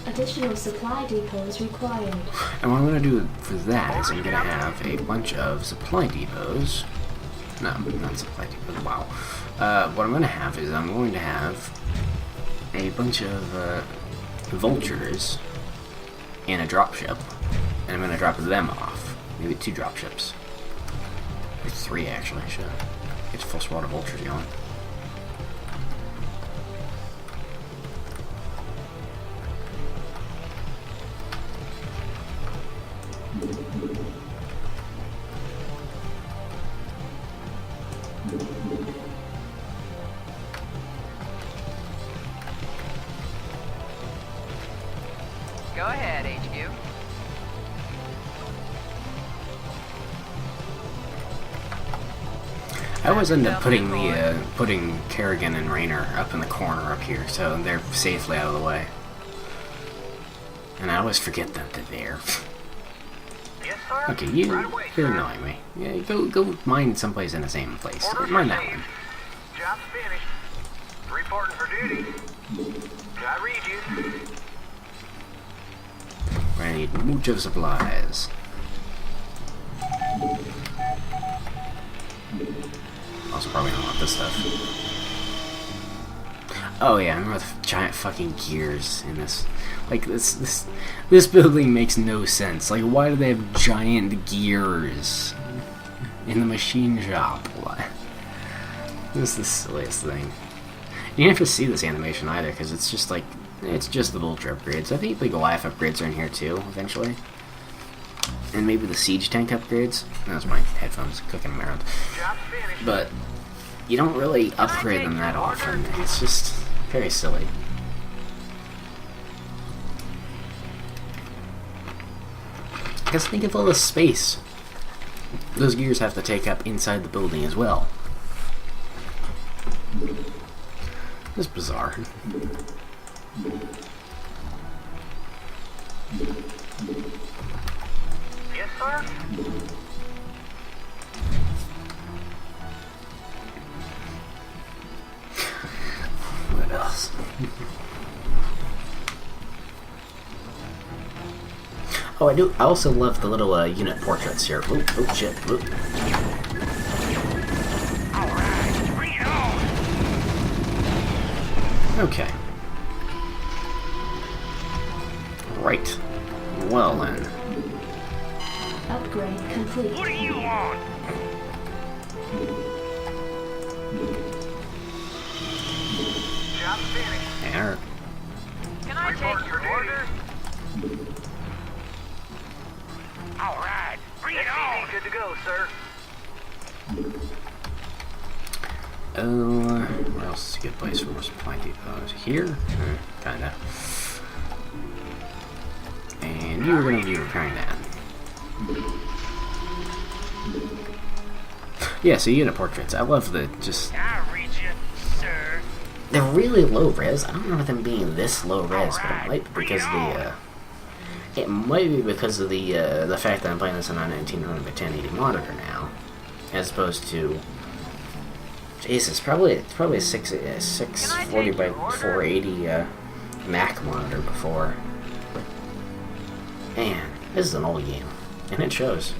[SPEAKER 3] Additional supply depots required.
[SPEAKER 1] And what I'm going to do for that is I'm going to have a bunch of supply depots No, not supply depot. Wow. What I'm going to have is I'm going to have a bunch of vultures in a dropship, and I'm going to drop them off. Maybe 2 dropships. Or 3 actually. Should get full squad of vultures going.
[SPEAKER 8] Go ahead, HQ.
[SPEAKER 1] I always end up putting putting Kerrigan and Raynor up in the corner up here, so they're safely out of the way. And I always forget that they're there.
[SPEAKER 7] Yes, sir.
[SPEAKER 1] Okay, you're
[SPEAKER 7] Right away, sir.
[SPEAKER 1] annoying me. Yeah, go mine someplace in the same place.
[SPEAKER 7] Orders
[SPEAKER 1] Mine that
[SPEAKER 7] received.
[SPEAKER 1] one.
[SPEAKER 7] Job's finished. Reporting for duty. Can I read you?
[SPEAKER 1] I need mucho supplies. Also probably don't want this stuff. Oh yeah, I remember the giant fucking gears in this. Like this building makes no sense. Like why do they have giant gears in the machine shop? Why? This is the silliest thing. You don't have to see this animation either, because it's just like it's just the vulture upgrades. I think the Goliath upgrades are in here too, eventually. And maybe the siege tank upgrades. That's my headphones cooking them around.
[SPEAKER 7] Job's finished.
[SPEAKER 1] But you don't really upgrade them that often. It's just very silly. Because think of all the space those gears have to take up inside the building as well. It's bizarre.
[SPEAKER 7] Yes, sir.
[SPEAKER 1] What else? Oh, I do. I also love the little unit portraits here. Oop, oh shit. Oop.
[SPEAKER 9] Alright, bring it on!
[SPEAKER 1] Okay. Right. Well then.
[SPEAKER 3] Upgrade complete.
[SPEAKER 9] What do you want?
[SPEAKER 7] Job's finished.
[SPEAKER 1] Eric.
[SPEAKER 8] Can I take your order?
[SPEAKER 9] Alright, bring it on!
[SPEAKER 7] SCV good to go, sir.
[SPEAKER 1] Where else is a good place for a supply depot? Here? Kinda. And you were gonna be repairing that. Yeah, so unit portraits. I love the just.
[SPEAKER 9] I read you, sir.
[SPEAKER 1] They're really low res. I don't remember them being this low res, but it might be because the. It might be because of the fact that I'm playing this on a 1900 by 1080 monitor now, as opposed to. Jesus, it's probably a 640 by 480 Mac monitor before. Man, this is an old game, and it shows.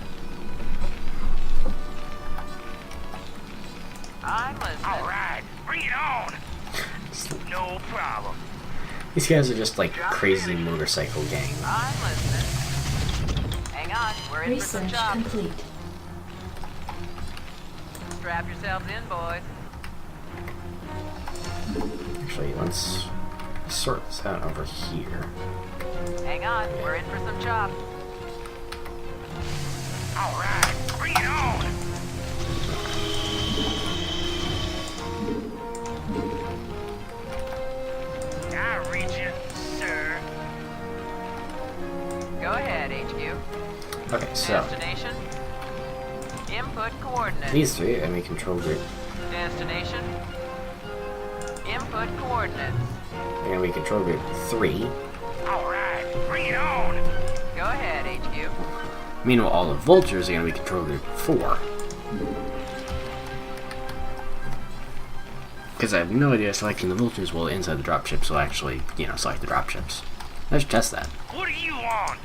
[SPEAKER 8] I'm listening.
[SPEAKER 9] Alright, bring it on! No problem.
[SPEAKER 1] These guys are just like crazy motorcycle gang.
[SPEAKER 8] I'm listening. Hang on, we're in for some
[SPEAKER 3] Research
[SPEAKER 8] chops.
[SPEAKER 3] complete.
[SPEAKER 8] Strap yourselves in, boys.
[SPEAKER 1] Actually, let's sort this out over here.
[SPEAKER 8] Hang on, we're in for some chops.
[SPEAKER 9] Alright, bring it on! I read you, sir.
[SPEAKER 8] Go ahead, HQ.
[SPEAKER 1] Okay, so
[SPEAKER 8] Destination. Input coordinates.
[SPEAKER 1] these three are gonna be control group.
[SPEAKER 8] Destination. Input coordinates.
[SPEAKER 1] They're gonna be control group 3.
[SPEAKER 9] Alright, bring it on!
[SPEAKER 8] Go ahead, HQ.
[SPEAKER 1] Meanwhile, all the vultures are gonna be control group 4. Because I have no idea selecting the vultures will inside the dropships will actually, select the dropships. Let's test that.
[SPEAKER 9] What do you want?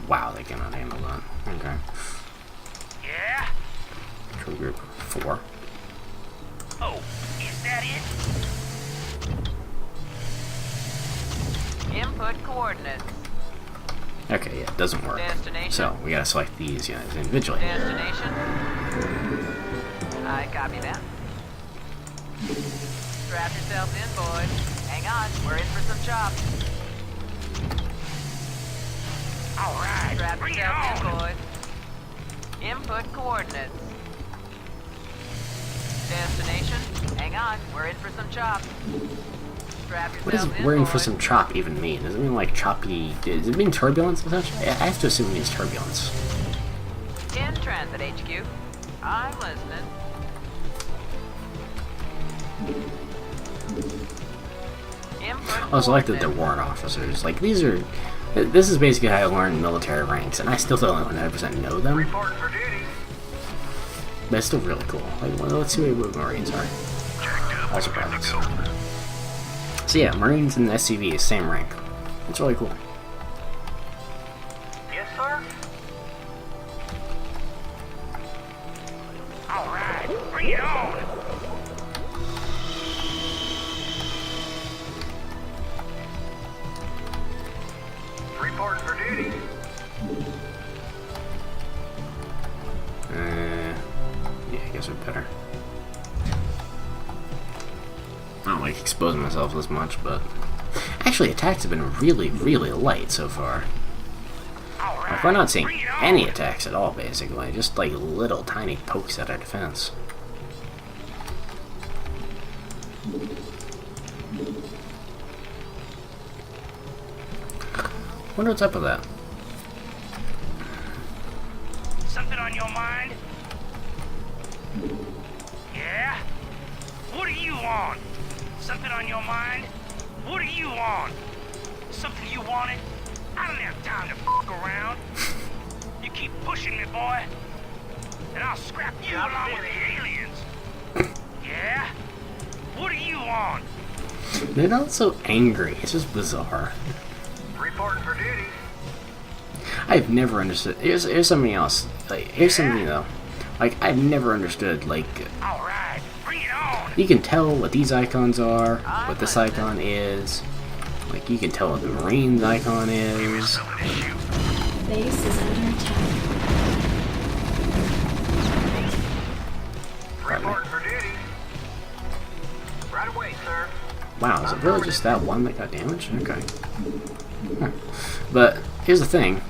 [SPEAKER 1] Wow, they cannot handle that. Okay.
[SPEAKER 7] Yeah?
[SPEAKER 1] Control group 4.
[SPEAKER 7] Oh, is that it?
[SPEAKER 8] Input coordinates.
[SPEAKER 1] Okay, yeah, it doesn't work.
[SPEAKER 8] Destination.
[SPEAKER 1] So, we gotta select these guys individually.
[SPEAKER 8] Destination. I copy that. Strap yourselves in, boys. Hang on, we're in for some chops.
[SPEAKER 7] All right,
[SPEAKER 8] Strap
[SPEAKER 7] bring it
[SPEAKER 8] yourselves in,
[SPEAKER 7] on.
[SPEAKER 8] boys. Input coordinates. Destination. Hang on, we're in for some chops. Strap
[SPEAKER 1] What does
[SPEAKER 8] yourselves in,
[SPEAKER 1] wearing
[SPEAKER 8] boys.
[SPEAKER 1] for some chop even mean? Does it mean like choppy? Does it mean turbulence essentially? I have to assume it means turbulence.
[SPEAKER 8] In transit, HQ. I'm listening. Input
[SPEAKER 1] I also like that they're
[SPEAKER 8] coordinates.
[SPEAKER 1] warrant officers. Like these are. This is basically how I learned military ranks, and I still don't 100% know them.
[SPEAKER 7] Reporting for duty.
[SPEAKER 1] But it's still really cool. Like, well, let's see what Marines are. Also privates. So yeah, Marines and SCV is same rank. It's really cool.
[SPEAKER 7] Yes, sir? All right, bring it on. Reporting for duty.
[SPEAKER 1] Yeah, I guess we're better. I don't like exposing myself this much, but actually attacks have been really, really light so far.
[SPEAKER 7] All right,
[SPEAKER 1] Like, we're not seeing
[SPEAKER 7] bring it on.
[SPEAKER 1] any attacks at all, basically. Just like little tiny pokes at our defense. Wonder what's up with that.
[SPEAKER 7] Something on your mind? Yeah? What do you want? Something on your mind? What do you want? Something you wanted? I don't have time to fuck around. You keep pushing me, boy, and I'll scrap you along with the aliens. Yeah? What do you want?
[SPEAKER 1] They're not so angry. It's just bizarre.
[SPEAKER 7] Reporting for duty.
[SPEAKER 1] I've never understood. Here's something else. Like, here's something though. Like, I've never understood. Like,
[SPEAKER 7] All right, bring it on.
[SPEAKER 1] you can tell what these icons are, what this icon is. Like, you can tell what the Marines icon is.
[SPEAKER 3] Base is under attack.
[SPEAKER 1] Pardon me.
[SPEAKER 7] Reporting for duty. Right away, sir.
[SPEAKER 1] Wow, is it really just that one that got damaged? Okay. Huh. But here's the thing.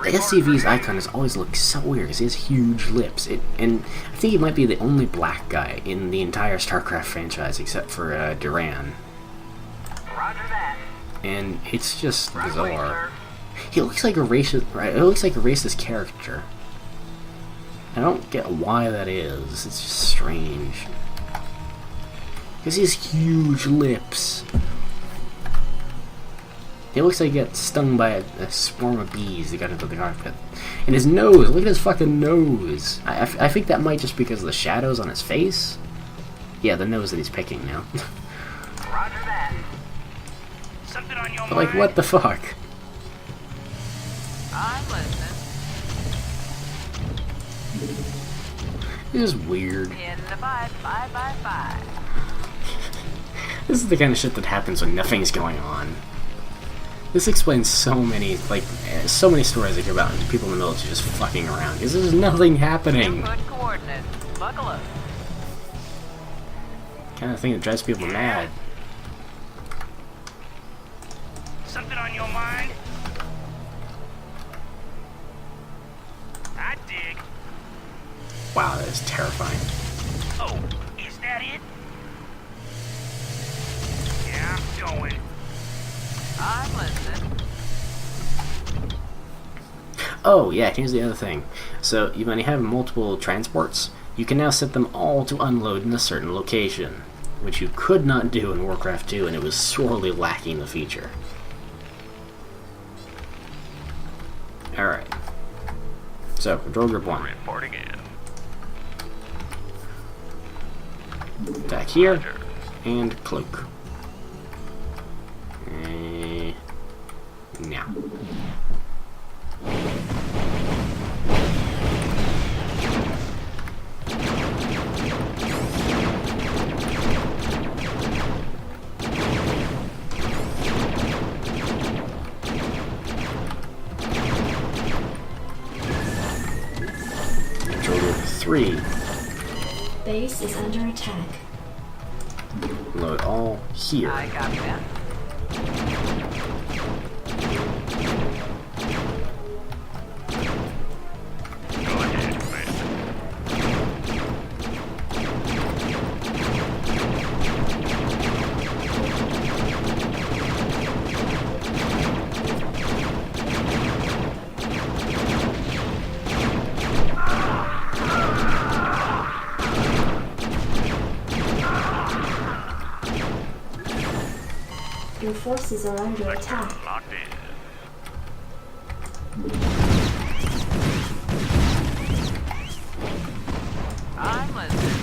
[SPEAKER 1] The SCV's icon has always looked so weird because he has huge lips. And I think he might be the only black guy in the entire Starcraft franchise except for Duran.
[SPEAKER 7] Roger that.
[SPEAKER 1] And it's just
[SPEAKER 7] Right away,
[SPEAKER 1] bizarre.
[SPEAKER 7] sir.
[SPEAKER 1] He looks like a racist, right? It looks like a racist character. I don't get why that is. It's just strange. Because he has huge lips. He looks like he got stung by a swarm of bees that got into the carpet. And his nose, look at his fucking nose. I think that might just because of the shadows on his face. Yeah, the nose that he's picking now.
[SPEAKER 7] Roger that. Something on your
[SPEAKER 1] But like,
[SPEAKER 7] mind?
[SPEAKER 1] what the fuck?
[SPEAKER 8] I'm listening.
[SPEAKER 1] This is weird.
[SPEAKER 8] In the 5x5x5.
[SPEAKER 1] This is the kind of shit that happens when nothing's going on. This explains so many, like, so many stories I hear about people in the military just fucking around because there's nothing happening.
[SPEAKER 8] Input coordinates. Buckle up.
[SPEAKER 1] Kind of thing that drives people mad.
[SPEAKER 7] Something on your mind? I dig.
[SPEAKER 1] Wow, that is terrifying.
[SPEAKER 7] Oh, is that it? Yeah, I'm going.
[SPEAKER 8] I'm listening.
[SPEAKER 1] Oh, yeah, here's the other thing. So, when you have multiple transports, you can now set them all to unload in a certain location, which you could not do in Warcraft 2, and it was sorely lacking the feature. Alright. So, control group 1.
[SPEAKER 9] Reporting in.
[SPEAKER 1] Attack here,
[SPEAKER 9] Roger.
[SPEAKER 1] and cloak. Now. 3.
[SPEAKER 3] Base is under attack.
[SPEAKER 1] Load all here.
[SPEAKER 8] I copy that.
[SPEAKER 9] Go ahead, Commander.
[SPEAKER 3] Your forces are under attack.
[SPEAKER 9] Sector locked in.
[SPEAKER 8] I'm listening.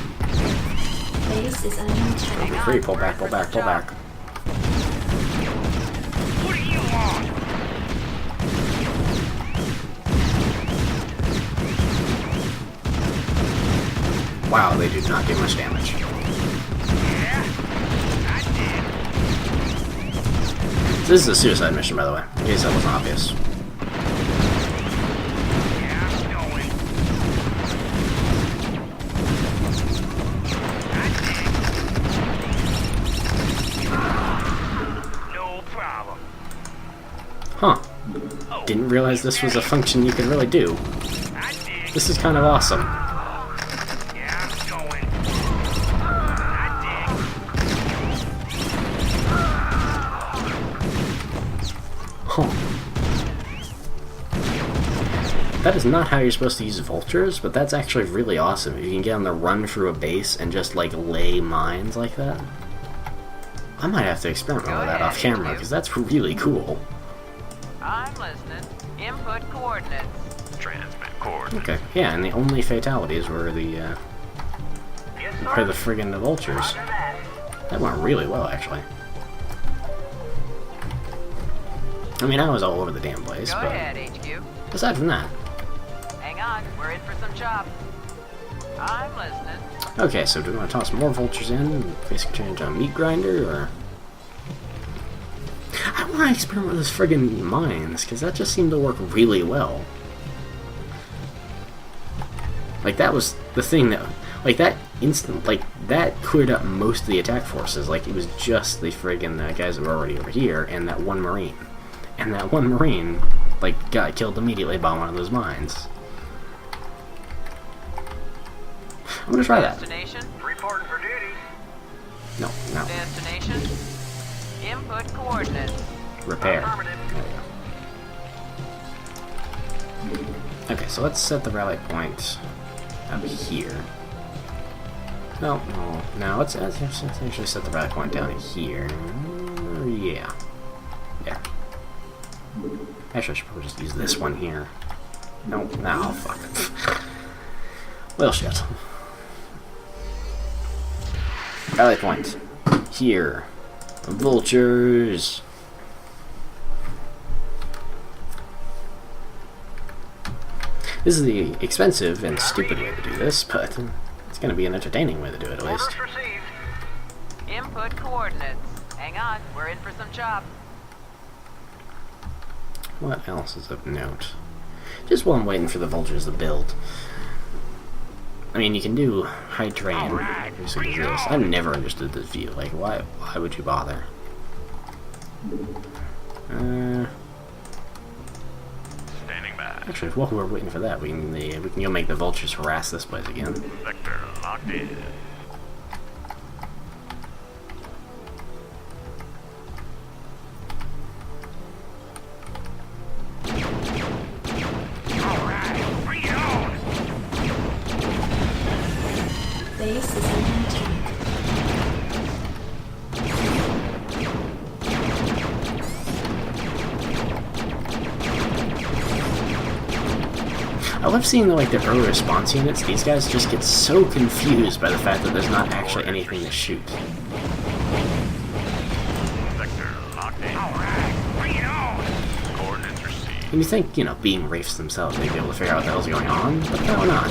[SPEAKER 3] Base is under attack.
[SPEAKER 8] Hang on,
[SPEAKER 1] 3, pull
[SPEAKER 8] we're
[SPEAKER 1] back,
[SPEAKER 8] in
[SPEAKER 1] pull
[SPEAKER 8] for
[SPEAKER 1] back,
[SPEAKER 8] some
[SPEAKER 1] pull
[SPEAKER 8] job.
[SPEAKER 1] back.
[SPEAKER 7] What do you want?
[SPEAKER 1] Wow, they do not get much damage.
[SPEAKER 7] Yeah, I did.
[SPEAKER 1] This is a suicide mission, by the way, in case that wasn't obvious.
[SPEAKER 7] Yeah, I'm going. I did. No problem.
[SPEAKER 1] Huh.
[SPEAKER 7] Oh,
[SPEAKER 1] Didn't realize this was a function you could really do.
[SPEAKER 7] I did.
[SPEAKER 1] This is kind of awesome.
[SPEAKER 7] Yeah, I'm going. I
[SPEAKER 1] Huh. That is not how you're supposed to use vultures, but that's actually really awesome. If you can get on the run through a base and just, like, lay mines like that. I might have to experiment with that off camera, because that's really cool.
[SPEAKER 8] I'm listening. Input coordinates.
[SPEAKER 9] Transmit coordinates.
[SPEAKER 1] Okay, yeah, and the only fatalities were the friggin' vultures. That went really well, actually. I mean, I was all over the damn place,
[SPEAKER 8] Go
[SPEAKER 1] but
[SPEAKER 8] ahead, HQ.
[SPEAKER 1] aside from that.
[SPEAKER 8] Hang on, we're in for some chop. I'm listening.
[SPEAKER 1] Okay, so do we want to toss more vultures in, basically turn into a meat grinder, or... I want to experiment with those friggin' mines, because that just seemed to work really well. Like, that was the thing that... Like, that instant... Like, that cleared up most of the attack forces. Like, it was just the friggin' guys that were already over here, and that one Marine. And that one Marine, like, got killed immediately by one of those mines. I'm gonna try that.
[SPEAKER 8] Destination.
[SPEAKER 7] Reporting for duty.
[SPEAKER 1] No, no.
[SPEAKER 8] Destination. Input coordinates.
[SPEAKER 1] Repair.
[SPEAKER 7] Affirmative.
[SPEAKER 1] There we go. Okay, so let's set the rally point up here. No, let's actually set the rally point down here. Yeah. Yeah. Actually, I should probably just use this one here. No, fuck. Well, shit. Rally point. Here. Vultures. This is the expensive and stupid way to do this, but it's going to be an entertaining way to do it, at least.
[SPEAKER 7] Orders received.
[SPEAKER 8] Input coordinates. Hang on, we're in for some chop.
[SPEAKER 1] What else is of note? Just while I'm waiting for the vultures to build. I mean, you can do high terrain. Basically this. I never understood this view. Like, why would you bother?
[SPEAKER 9] Standing by.
[SPEAKER 1] Actually, while we're waiting for that, we can go make the vultures harass this place again.
[SPEAKER 9] Sector locked in.
[SPEAKER 7] Alright, bring it on.
[SPEAKER 3] Base is under attack.
[SPEAKER 1] I love seeing like the early response units. These guys just get so confused by the fact that there's not actually anything to shoot.
[SPEAKER 9] Sector locked in.
[SPEAKER 7] Alright, bring it on.
[SPEAKER 9] Coordinates received.
[SPEAKER 1] And you think, you know, being wraiths themselves, they'd be able to figure out what the hell's going on, but no, not.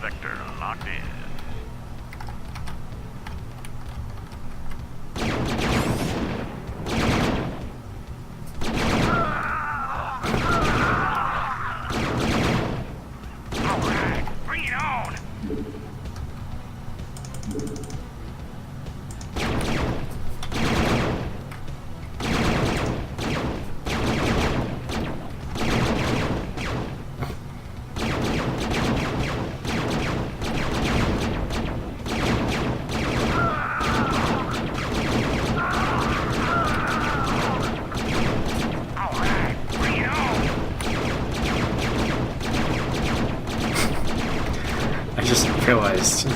[SPEAKER 9] Sector locked in.
[SPEAKER 1] realized.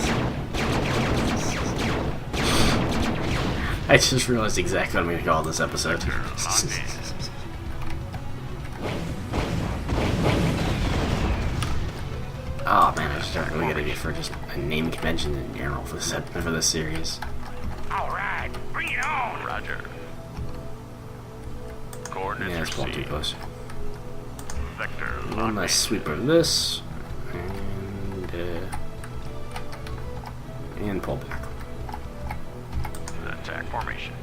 [SPEAKER 1] I just realized exactly what I'm going to call this episode. Oh man, I just got a really good idea for just a name convention in general for this series.
[SPEAKER 7] Alright, bring it on!
[SPEAKER 9] Roger. Coordinates
[SPEAKER 1] Yeah, it's pulled too
[SPEAKER 9] received.
[SPEAKER 1] close.
[SPEAKER 9] Vector
[SPEAKER 1] One
[SPEAKER 9] locked
[SPEAKER 1] nice
[SPEAKER 9] in.
[SPEAKER 1] sweep of this, and pull back.
[SPEAKER 9] Attack formation.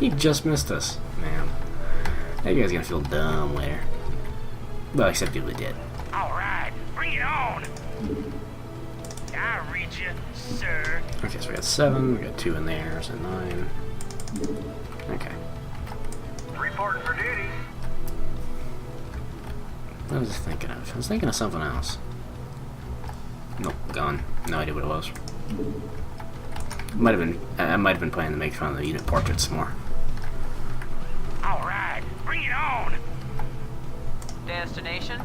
[SPEAKER 1] He just missed us, man. That guy's gonna feel dumb later. Well, except he really did.
[SPEAKER 7] Alright, bring it on! I read you, sir.
[SPEAKER 1] Okay, so we got 7, we got 2 in there, so 9. Okay.
[SPEAKER 7] Reporting for duty.
[SPEAKER 1] What was I thinking of? I was thinking of something else. Nope, gone. No idea what it was. I might have been planning to make fun of the unit portraits more.
[SPEAKER 7] Alright, bring it on!
[SPEAKER 8] Destination?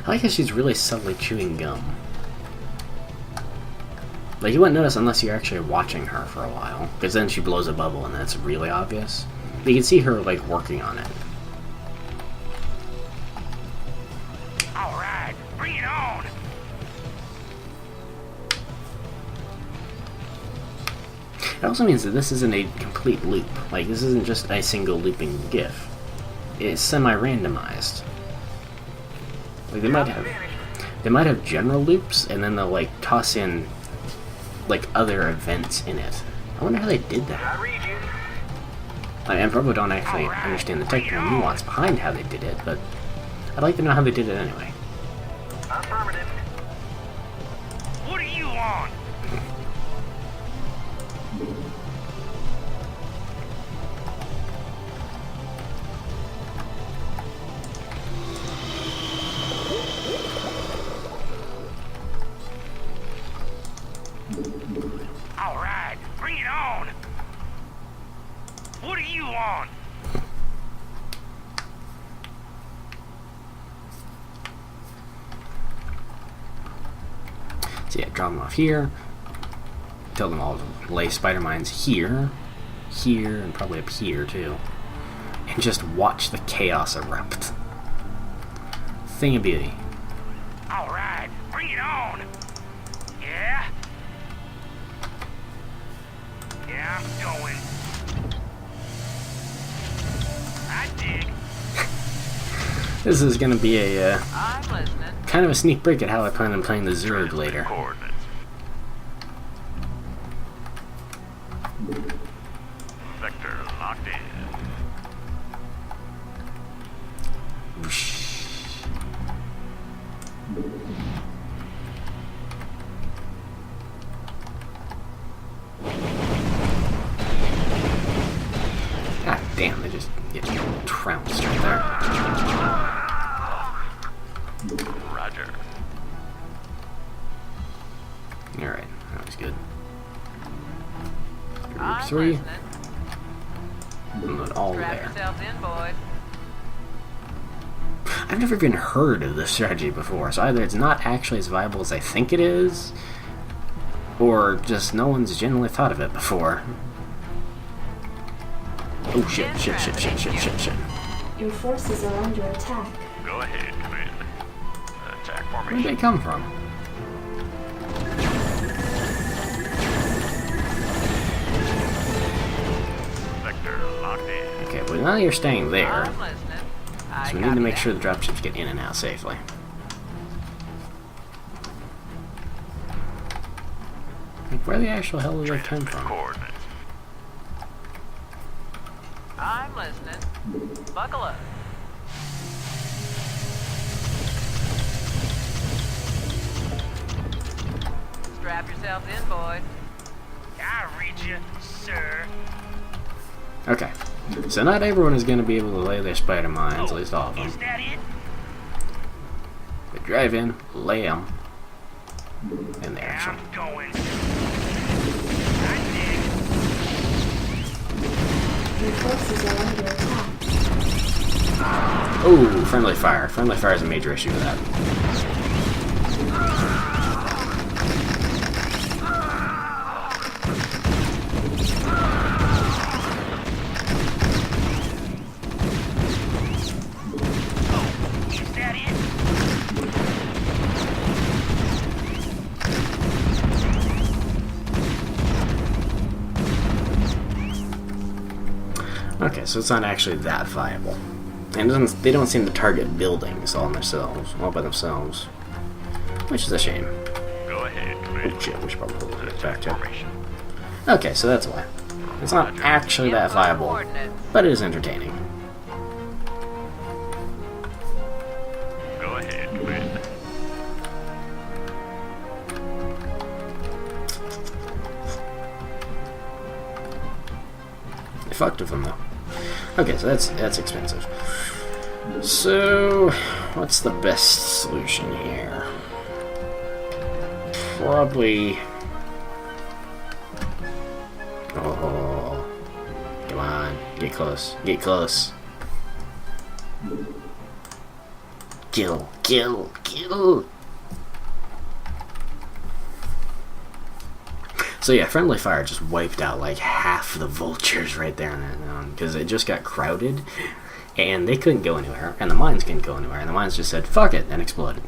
[SPEAKER 1] I like how she's really subtly chewing gum. Like, you wouldn't notice unless you're actually watching her for a while, because then she blows a bubble and that's really obvious. But you can see her, like, working on it.
[SPEAKER 7] Alright, bring it on!
[SPEAKER 1] It also means that this isn't a complete loop. Like, this isn't just a single looping GIF. It's semi-randomized. Like, they might have general loops, and then they'll, like, toss in, like, other events in it. I wonder how they did that. I probably don't actually understand the technical nuance behind how they did it, but I'd like to know how they did it anyway.
[SPEAKER 7] Affirmative. What do you want? Alright, bring it on! What do you want?
[SPEAKER 1] So yeah, drop them off here. Tell them all to lay spider mines here, here, and probably up here too. And just watch the chaos erupt. Thing of beauty.
[SPEAKER 7] Alright, bring it on! Yeah? Yeah, I'm going. I dig.
[SPEAKER 1] This is gonna be a
[SPEAKER 8] I'm listening.
[SPEAKER 1] kind of a sneak peek at how I plan on playing the Zerg later.
[SPEAKER 9] Coordinates. Vector locked in.
[SPEAKER 1] God damn, they just get trounced right there.
[SPEAKER 9] Roger.
[SPEAKER 1] Alright, that was good. Group
[SPEAKER 8] I'm
[SPEAKER 1] 3,
[SPEAKER 8] listening.
[SPEAKER 1] unload all
[SPEAKER 8] Strap
[SPEAKER 1] there.
[SPEAKER 8] yourselves in, boys.
[SPEAKER 1] I've never even heard of this strategy before, so either it's not actually as viable as I think it is, or just no one's generally thought of it before. Oh shit, shit, shit, shit, shit, shit, shit.
[SPEAKER 3] Your forces are under attack.
[SPEAKER 9] Go ahead, command. Attack
[SPEAKER 1] Where'd
[SPEAKER 9] formation.
[SPEAKER 1] they come from?
[SPEAKER 9] Vector locked in.
[SPEAKER 1] Okay, well now you're staying there,
[SPEAKER 8] I'm listening. I
[SPEAKER 1] so we need to
[SPEAKER 8] copy
[SPEAKER 1] make
[SPEAKER 8] that.
[SPEAKER 1] sure the dropships get in and out safely. Like, where the actual hell did they come from?
[SPEAKER 9] Coordinates.
[SPEAKER 8] I'm listening. Buckle up. Strap yourselves in, boys.
[SPEAKER 7] I read you, sir.
[SPEAKER 1] Okay, so not everyone is going to be able to lay their spider mines, at least all of them.
[SPEAKER 7] Is that it?
[SPEAKER 1] But drive in, lay them, and there. So
[SPEAKER 7] I'm going. I dig.
[SPEAKER 3] Your forces are under attack.
[SPEAKER 1] Oh, friendly fire. Friendly fire is a major issue with that.
[SPEAKER 7] Is that it?
[SPEAKER 1] Okay, so it's not actually that viable. And they don't seem to target buildings all by themselves. Which is a shame.
[SPEAKER 9] Go ahead, Commander.
[SPEAKER 1] Oh shit, we should probably put it back to.
[SPEAKER 9] Formation.
[SPEAKER 1] Okay, so that's why. It's not actually that viable,
[SPEAKER 8] Coordinates.
[SPEAKER 1] but it is entertaining.
[SPEAKER 9] Go ahead, Commander.
[SPEAKER 1] They fucked with them though. Okay, so that's expensive. So, what's the best solution here? Probably. Oh, come on, get close, get close. Kill, kill, kill. So yeah, friendly fire just wiped out like half the vultures right there, because it just got crowded, and they couldn't go anywhere, and the mines couldn't go anywhere, and the mines just said "fuck it" and exploded.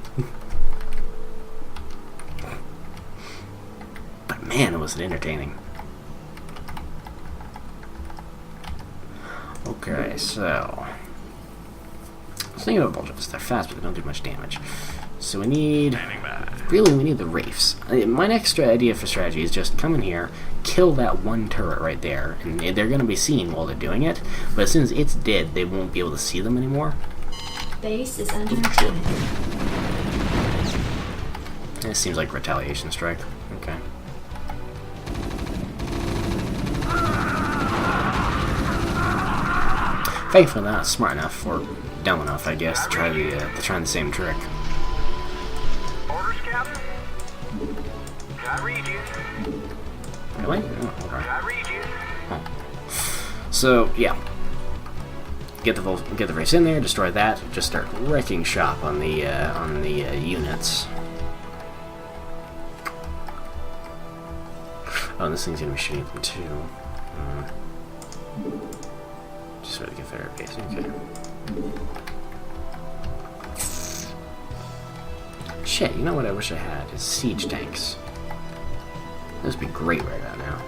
[SPEAKER 1] But man, it was entertaining. Okay, so I was thinking about vultures. They're fast, but they don't do much damage. So we need.
[SPEAKER 9] Standing by.
[SPEAKER 1] Really, we need the Wraiths. My next idea for strategy is just come in here, kill that one turret right there, and they're going to be seen while they're doing it, but as soon as it's dead, they won't be able to see them anymore.
[SPEAKER 3] Base is under attack.
[SPEAKER 1] This seems like retaliation strike. Okay. Thankfully, they're not smart enough, or dumb enough, I guess, to try the same trick.
[SPEAKER 7] Orders, Captain? I read you.
[SPEAKER 1] Really? Oh, okay.
[SPEAKER 7] I read you.
[SPEAKER 1] So yeah, get the race in there, destroy that, just start wrecking shop on the units. Oh, this thing's gonna be shooting them too. Just for the Confederate base. Okay. Shit, you know what I wish I had is siege tanks. Those would be great right about now.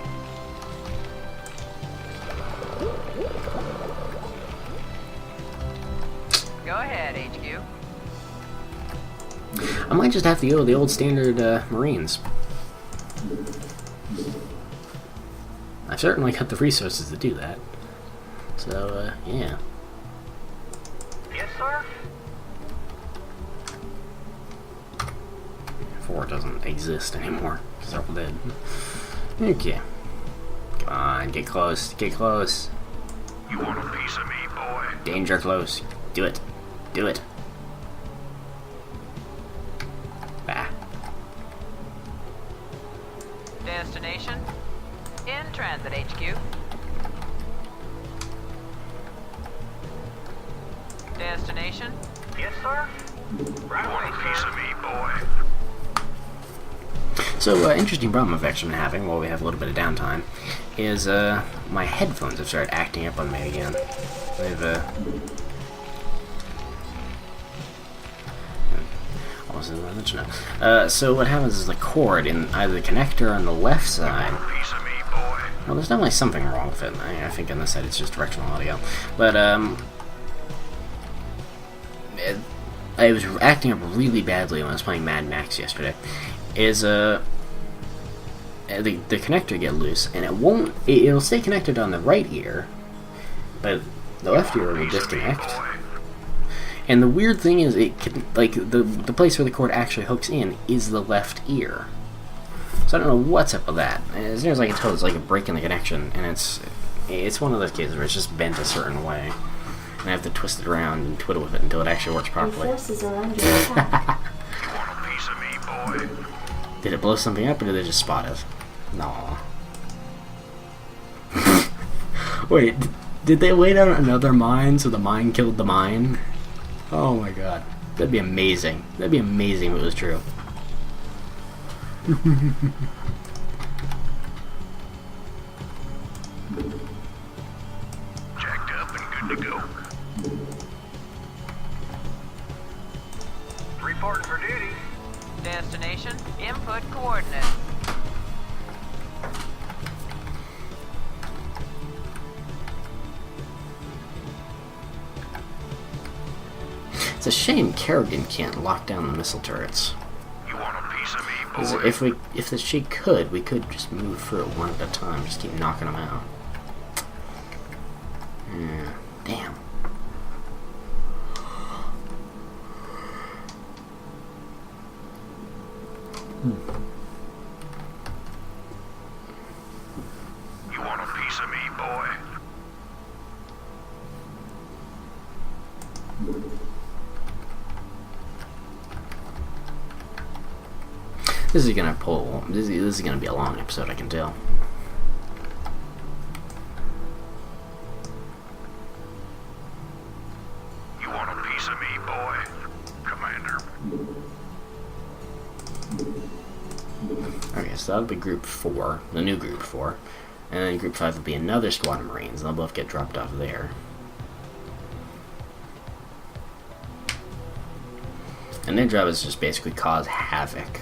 [SPEAKER 8] Go ahead, HQ.
[SPEAKER 1] I might just have to go with the old standard Marines. I've certainly got the resources to do that. So, yeah.
[SPEAKER 7] Yes, sir?
[SPEAKER 1] 4 doesn't exist anymore, because they're all dead. Okay. Come on, get close, get close.
[SPEAKER 9] You want a piece of me, boy?
[SPEAKER 1] Danger close. Do it. Do it. Bah.
[SPEAKER 8] Destination? In transit, HQ. Destination?
[SPEAKER 7] Yes, sir? Right
[SPEAKER 9] You want a
[SPEAKER 7] away,
[SPEAKER 9] piece
[SPEAKER 7] sir.
[SPEAKER 9] of me, boy?
[SPEAKER 1] So, interesting problem I've actually been having while we have a little bit of downtime is, my headphones have started acting up on me again. They've, so what happens is the cord in either the connector on the left side.
[SPEAKER 9] Piece of me, boy.
[SPEAKER 1] Well, there's definitely something wrong with it. I think on this side it's just directional audio. But, I was acting up really badly when I was playing Mad Max yesterday. Is, the connector get loose, and it'll stay connected on the right ear, but the left ear will disconnect. And the weird thing is, it can, like, the place where the cord actually hooks in is the left ear. So I don't know what's up with that. As near as I can tell, it's like a break in the connection, and it's one of those cases where it's just bent a certain way. And I have to twist it around and twiddle with it until it actually works
[SPEAKER 3] Your
[SPEAKER 1] properly.
[SPEAKER 3] forces are under attack.
[SPEAKER 9] You want a piece of me, boy?
[SPEAKER 1] Did it blow something up, or did they just spot it? No. Wait, Did they lay down another mine so the mine killed the mine? Oh my god. That'd be amazing. That'd be amazing if it was true.
[SPEAKER 9] Jacked up and good to go.
[SPEAKER 7] Reporting for duty.
[SPEAKER 8] Destination, input coordinates.
[SPEAKER 1] It's a shame Kerrigan can't lock down the missile turrets.
[SPEAKER 9] You want a piece of me,
[SPEAKER 1] 'Cause
[SPEAKER 9] boy?
[SPEAKER 1] if she could, we could just move through it one at a time. Just keep knocking them out. Yeah. Damn.
[SPEAKER 9] You want a piece of me, boy?
[SPEAKER 1] This is gonna pull. This is gonna be a long episode, I can tell.
[SPEAKER 9] You want a piece of me, boy? Commander.
[SPEAKER 1] Okay, so that'll be Group 4, the new Group 4. And then Group 5 will be another squad of Marines, and they'll both get dropped off there. And their job is just basically cause havoc.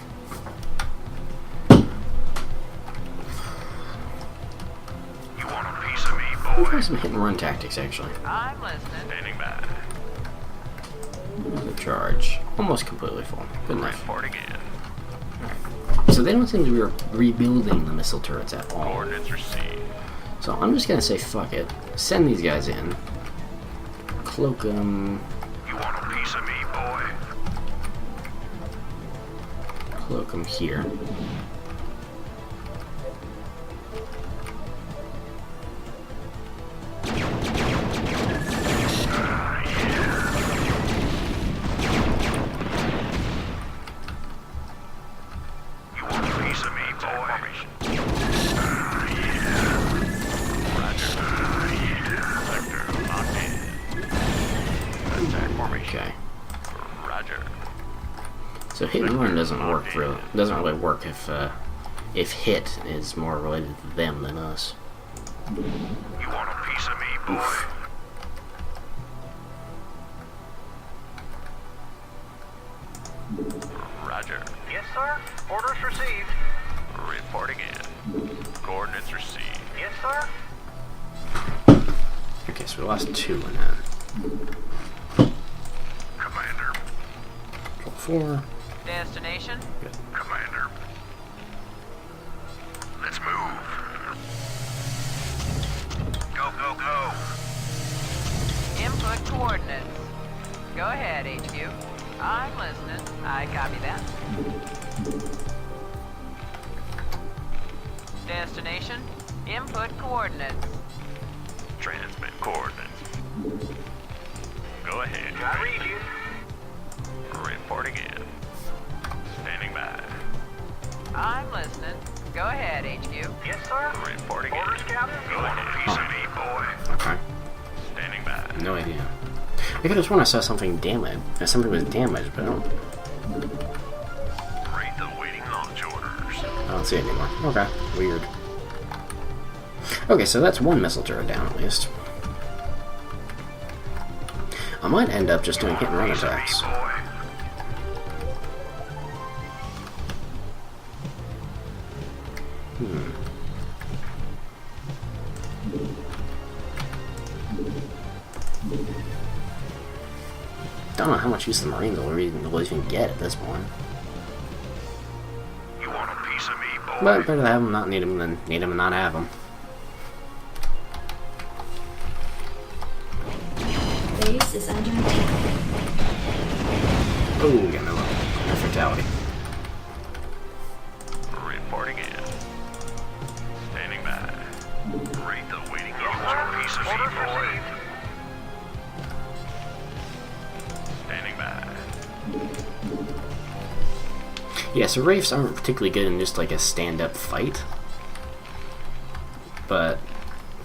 [SPEAKER 9] You want a piece of me,
[SPEAKER 1] We'll
[SPEAKER 9] boy?
[SPEAKER 1] try some hit and run tactics, actually.
[SPEAKER 8] I'm listening.
[SPEAKER 9] Standing by.
[SPEAKER 1] The charge. Almost completely full. Good enough.
[SPEAKER 9] Reporting in.
[SPEAKER 1] So they don't seem to be rebuilding the missile turrets at all.
[SPEAKER 9] Coordinates received.
[SPEAKER 1] So I'm just gonna say fuck it. Send these guys in. Cloak them.
[SPEAKER 9] You want a piece of me, boy?
[SPEAKER 1] Cloak them here.
[SPEAKER 9] You want a piece of me, boy? Sector locked in. Attack formation.
[SPEAKER 1] Okay.
[SPEAKER 9] Roger.
[SPEAKER 1] So hit and run doesn't work really. Doesn't really work if hit is more related to them than us.
[SPEAKER 9] You want a piece of me, boy? Roger.
[SPEAKER 7] Yes, sir. Orders received.
[SPEAKER 9] Reporting in. Coordinates received.
[SPEAKER 7] Yes, sir.
[SPEAKER 1] Okay, so we lost 2 in that.
[SPEAKER 9] Commander.
[SPEAKER 1] 4.
[SPEAKER 8] Destination,
[SPEAKER 9] Commander. Let's move. Go, go, go.
[SPEAKER 8] input coordinates. Go ahead, HQ. I'm listening. I copy that. Destination, input coordinates.
[SPEAKER 9] Transmit coordinates. Go ahead.
[SPEAKER 7] I read you.
[SPEAKER 9] Reporting in. Standing by.
[SPEAKER 8] I'm listening. Go ahead, HQ.
[SPEAKER 7] Yes, sir.
[SPEAKER 9] Reporting
[SPEAKER 7] Orders,
[SPEAKER 9] in.
[SPEAKER 7] Captain.
[SPEAKER 9] Go want a piece of me, boy?
[SPEAKER 1] Okay.
[SPEAKER 9] Standing by.
[SPEAKER 1] No idea. I could have sworn I saw something damaged. Something was damaged, but I don't
[SPEAKER 9] Read the waiting launch orders.
[SPEAKER 1] I don't see it anymore. Okay. Weird. Okay, so that's one missile turret down at least. I might end up just doing hit and run
[SPEAKER 9] Piece of me,
[SPEAKER 1] attacks.
[SPEAKER 9] boy.
[SPEAKER 1] Don't know how much use the Marines will even get at this point.
[SPEAKER 9] You want a piece of me, boy?
[SPEAKER 1] But better to have them, not need them, than need them and not have them.
[SPEAKER 3] Base is under attack.
[SPEAKER 1] Oh, getting a fatality.
[SPEAKER 9] Reporting in. Standing by. Read the waiting launch. Piece of me,
[SPEAKER 7] Orders
[SPEAKER 9] boy.
[SPEAKER 7] received.
[SPEAKER 9] Standing by.
[SPEAKER 1] Yeah, so Wraiths aren't particularly good in just like a stand-up fight. But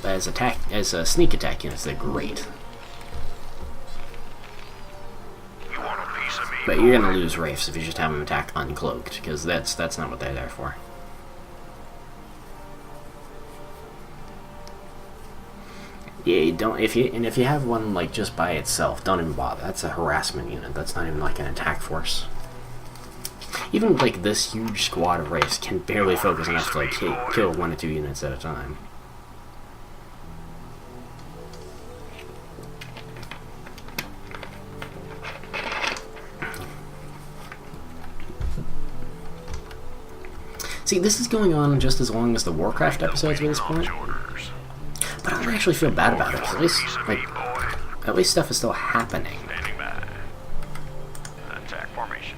[SPEAKER 1] as sneak attack units, they're great.
[SPEAKER 9] You want a piece of me?
[SPEAKER 1] But you're gonna lose Wraiths if you just have them attack uncloaked, because that's not what they're there for. Yeah, you don't. If you have one like just by itself, don't even bother. That's a harassment unit. That's not even like an attack force. Even like this huge squad of Wraiths can barely focus enough to like kill 1 or 2 units at a time. See, this is going on just as long as the Warcraft episodes at this point. But I don't actually feel bad about it, 'cause at least stuff is still happening.
[SPEAKER 9] Standing by. Attack formation.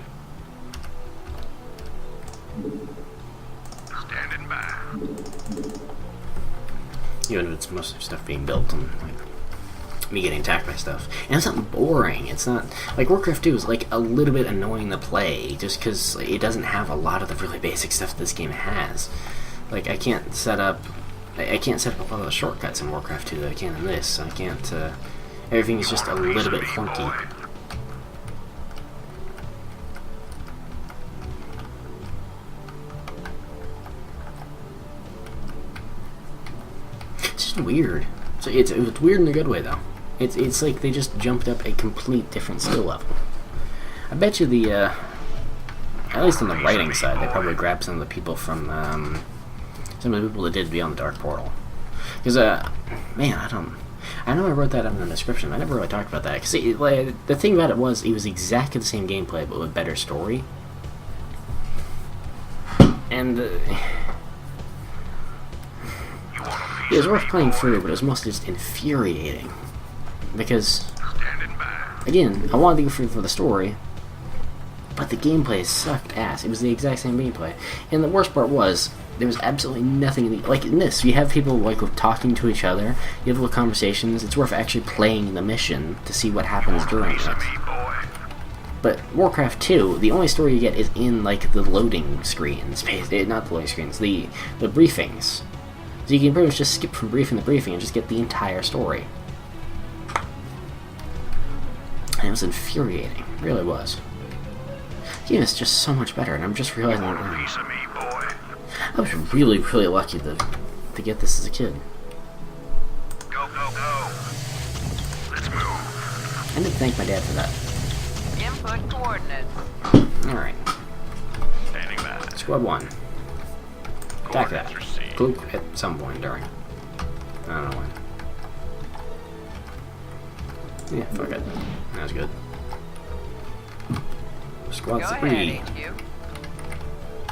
[SPEAKER 9] Standing by.
[SPEAKER 1] Even if it's mostly stuff being built and like me getting attacked by stuff. And it's not boring. It's not like Warcraft 2 is like a little bit annoying to play just because it doesn't have a lot of the really basic stuff this game has. Like I can't set up all the shortcuts in Warcraft 2 that I can in this. I can't. Everything is just a little bit clunky. It's just weird. So it's weird in a good way though. It's like they just jumped up a complete different skill level. I bet you at least on the writing side, they probably grabbed some of the people from some of the people that did Beyond the Dark Portal. Because man, I know I wrote that up in the description. I never really talked about that. Cause the thing about it was exactly the same gameplay but with better story. And it was worth playing through, but it was mostly just infuriating. Because, again, I wanted to go through for the story, but the gameplay sucked ass. It was the exact same gameplay. And the worst part was, there was absolutely nothing like in this. You have people like talking to each other, you have little conversations. It's worth actually playing the mission to see what happens during it. But Warcraft 2, the only story you get is in like the loading screens. Not the loading screens, the briefings. So you can pretty much just skip from briefing to briefing and just get the entire story. And it was infuriating. It really was. The game is just so much better, and I'm just realizing that now. I was really, really lucky to get this as a kid.
[SPEAKER 9] Go, go, go. Let's move.
[SPEAKER 1] I need to thank my dad for that.
[SPEAKER 8] Input coordinates.
[SPEAKER 1] Alright.
[SPEAKER 9] Standing by.
[SPEAKER 1] Squad 1. Attack that.
[SPEAKER 9] Coordinates received.
[SPEAKER 1] Cloak at some point during. I don't know when. Yeah, fuck it. That was good. Squad
[SPEAKER 8] Go
[SPEAKER 1] 3.
[SPEAKER 8] ahead, HQ.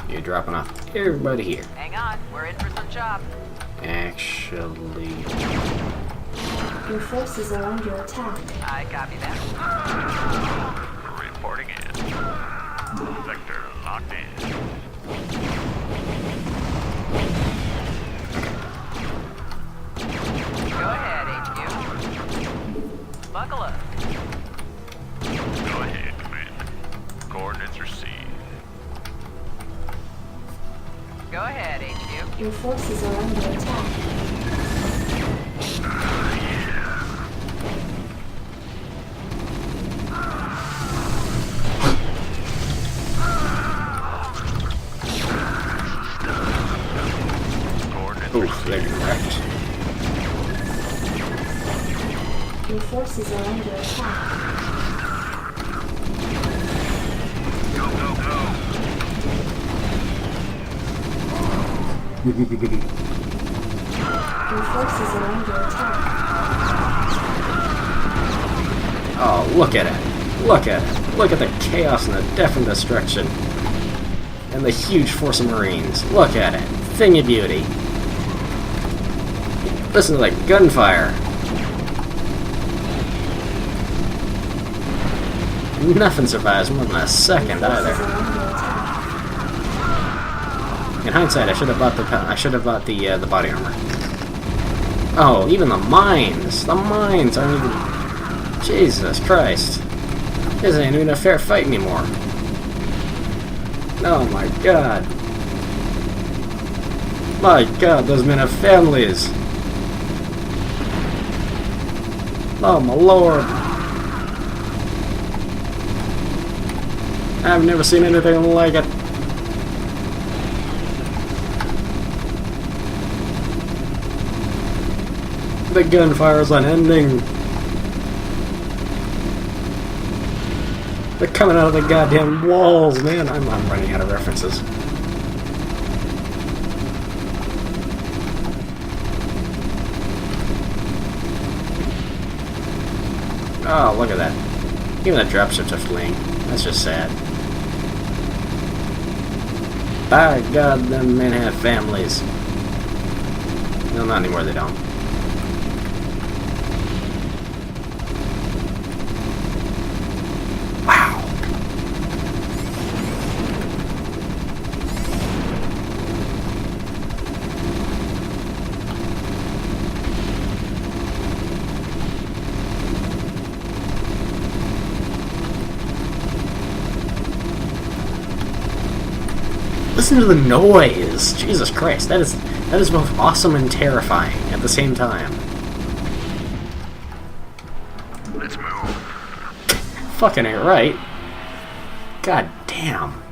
[SPEAKER 1] You're dropping off everybody here.
[SPEAKER 8] Hang on, we're in for some chops.
[SPEAKER 1] Actually...
[SPEAKER 3] Your forces are under attack.
[SPEAKER 8] I copy that.
[SPEAKER 9] Reporting in. Sector locked in.
[SPEAKER 8] Go ahead, HQ. Buckle up.
[SPEAKER 9] Go ahead, Commander. Coordinates received.
[SPEAKER 8] Go ahead, HQ.
[SPEAKER 3] Your forces are under attack.
[SPEAKER 1] Oof, they're wrecked.
[SPEAKER 3] Your forces are under attack.
[SPEAKER 9] Go, go, go.
[SPEAKER 3] Your forces are under attack.
[SPEAKER 1] Oh, look at it. Look at it. Look at the chaos and the death and destruction. And the huge force of Marines. Look at it. Thing of beauty. Listen to the gunfire. Nothing survives more than a second either. In hindsight, I should have bought the body armor. Oh, even the mines! The mines aren't even... Jesus Christ. This ain't even a fair fight anymore. Oh my god. My god, those men have families. Oh my lord. I've never seen anything like it. The gunfire's unending. They're coming out of the goddamn walls, man. I'm running out of references. Oh, look at that. Even the dropships are fleeing. That's just sad. By God, them men have families. No, not anymore, they don't. Wow. Listen to the noise! Jesus Christ, that is both awesome and terrifying at the same time.
[SPEAKER 9] Let's move.
[SPEAKER 1] Fucking ain't right. God damn.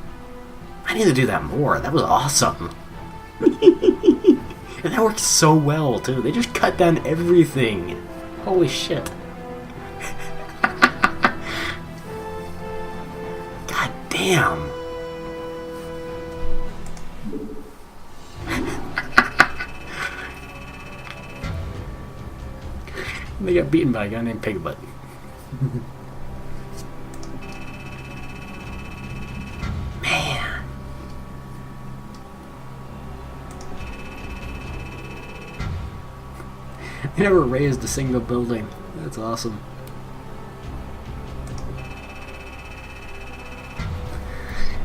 [SPEAKER 1] I need to do that more. That was awesome. And that worked so well, too. They just cut down everything. Holy shit. God damn. They got beaten by a guy named Pigbutt. Man. They never raised a single building. That's awesome.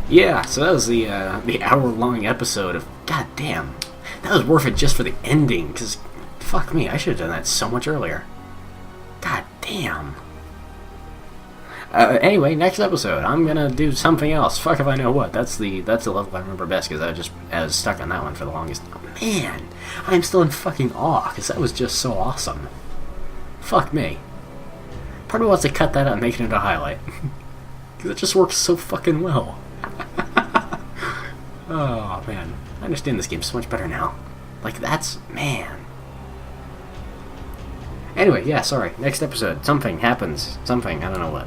[SPEAKER 1] Yeah, so that was the hour-long episode of... God damn. That was worth it just for the ending, because... Fuck me, I should have done that so much earlier. God damn. Anyway, next episode, I'm gonna do something else. Fuck if I know what. That's the level I remember best, because I was stuck on that one for the longest. Man, I'm still in fucking awe, because that was just so awesome. Fuck me. Part of me wants to cut that out and make it into a highlight. Because it just works so fucking well. Oh, man. I understand this game so much better now. Like, that's... Man. Anyway, yeah, sorry. Next episode. Something happens. Something. I don't know what.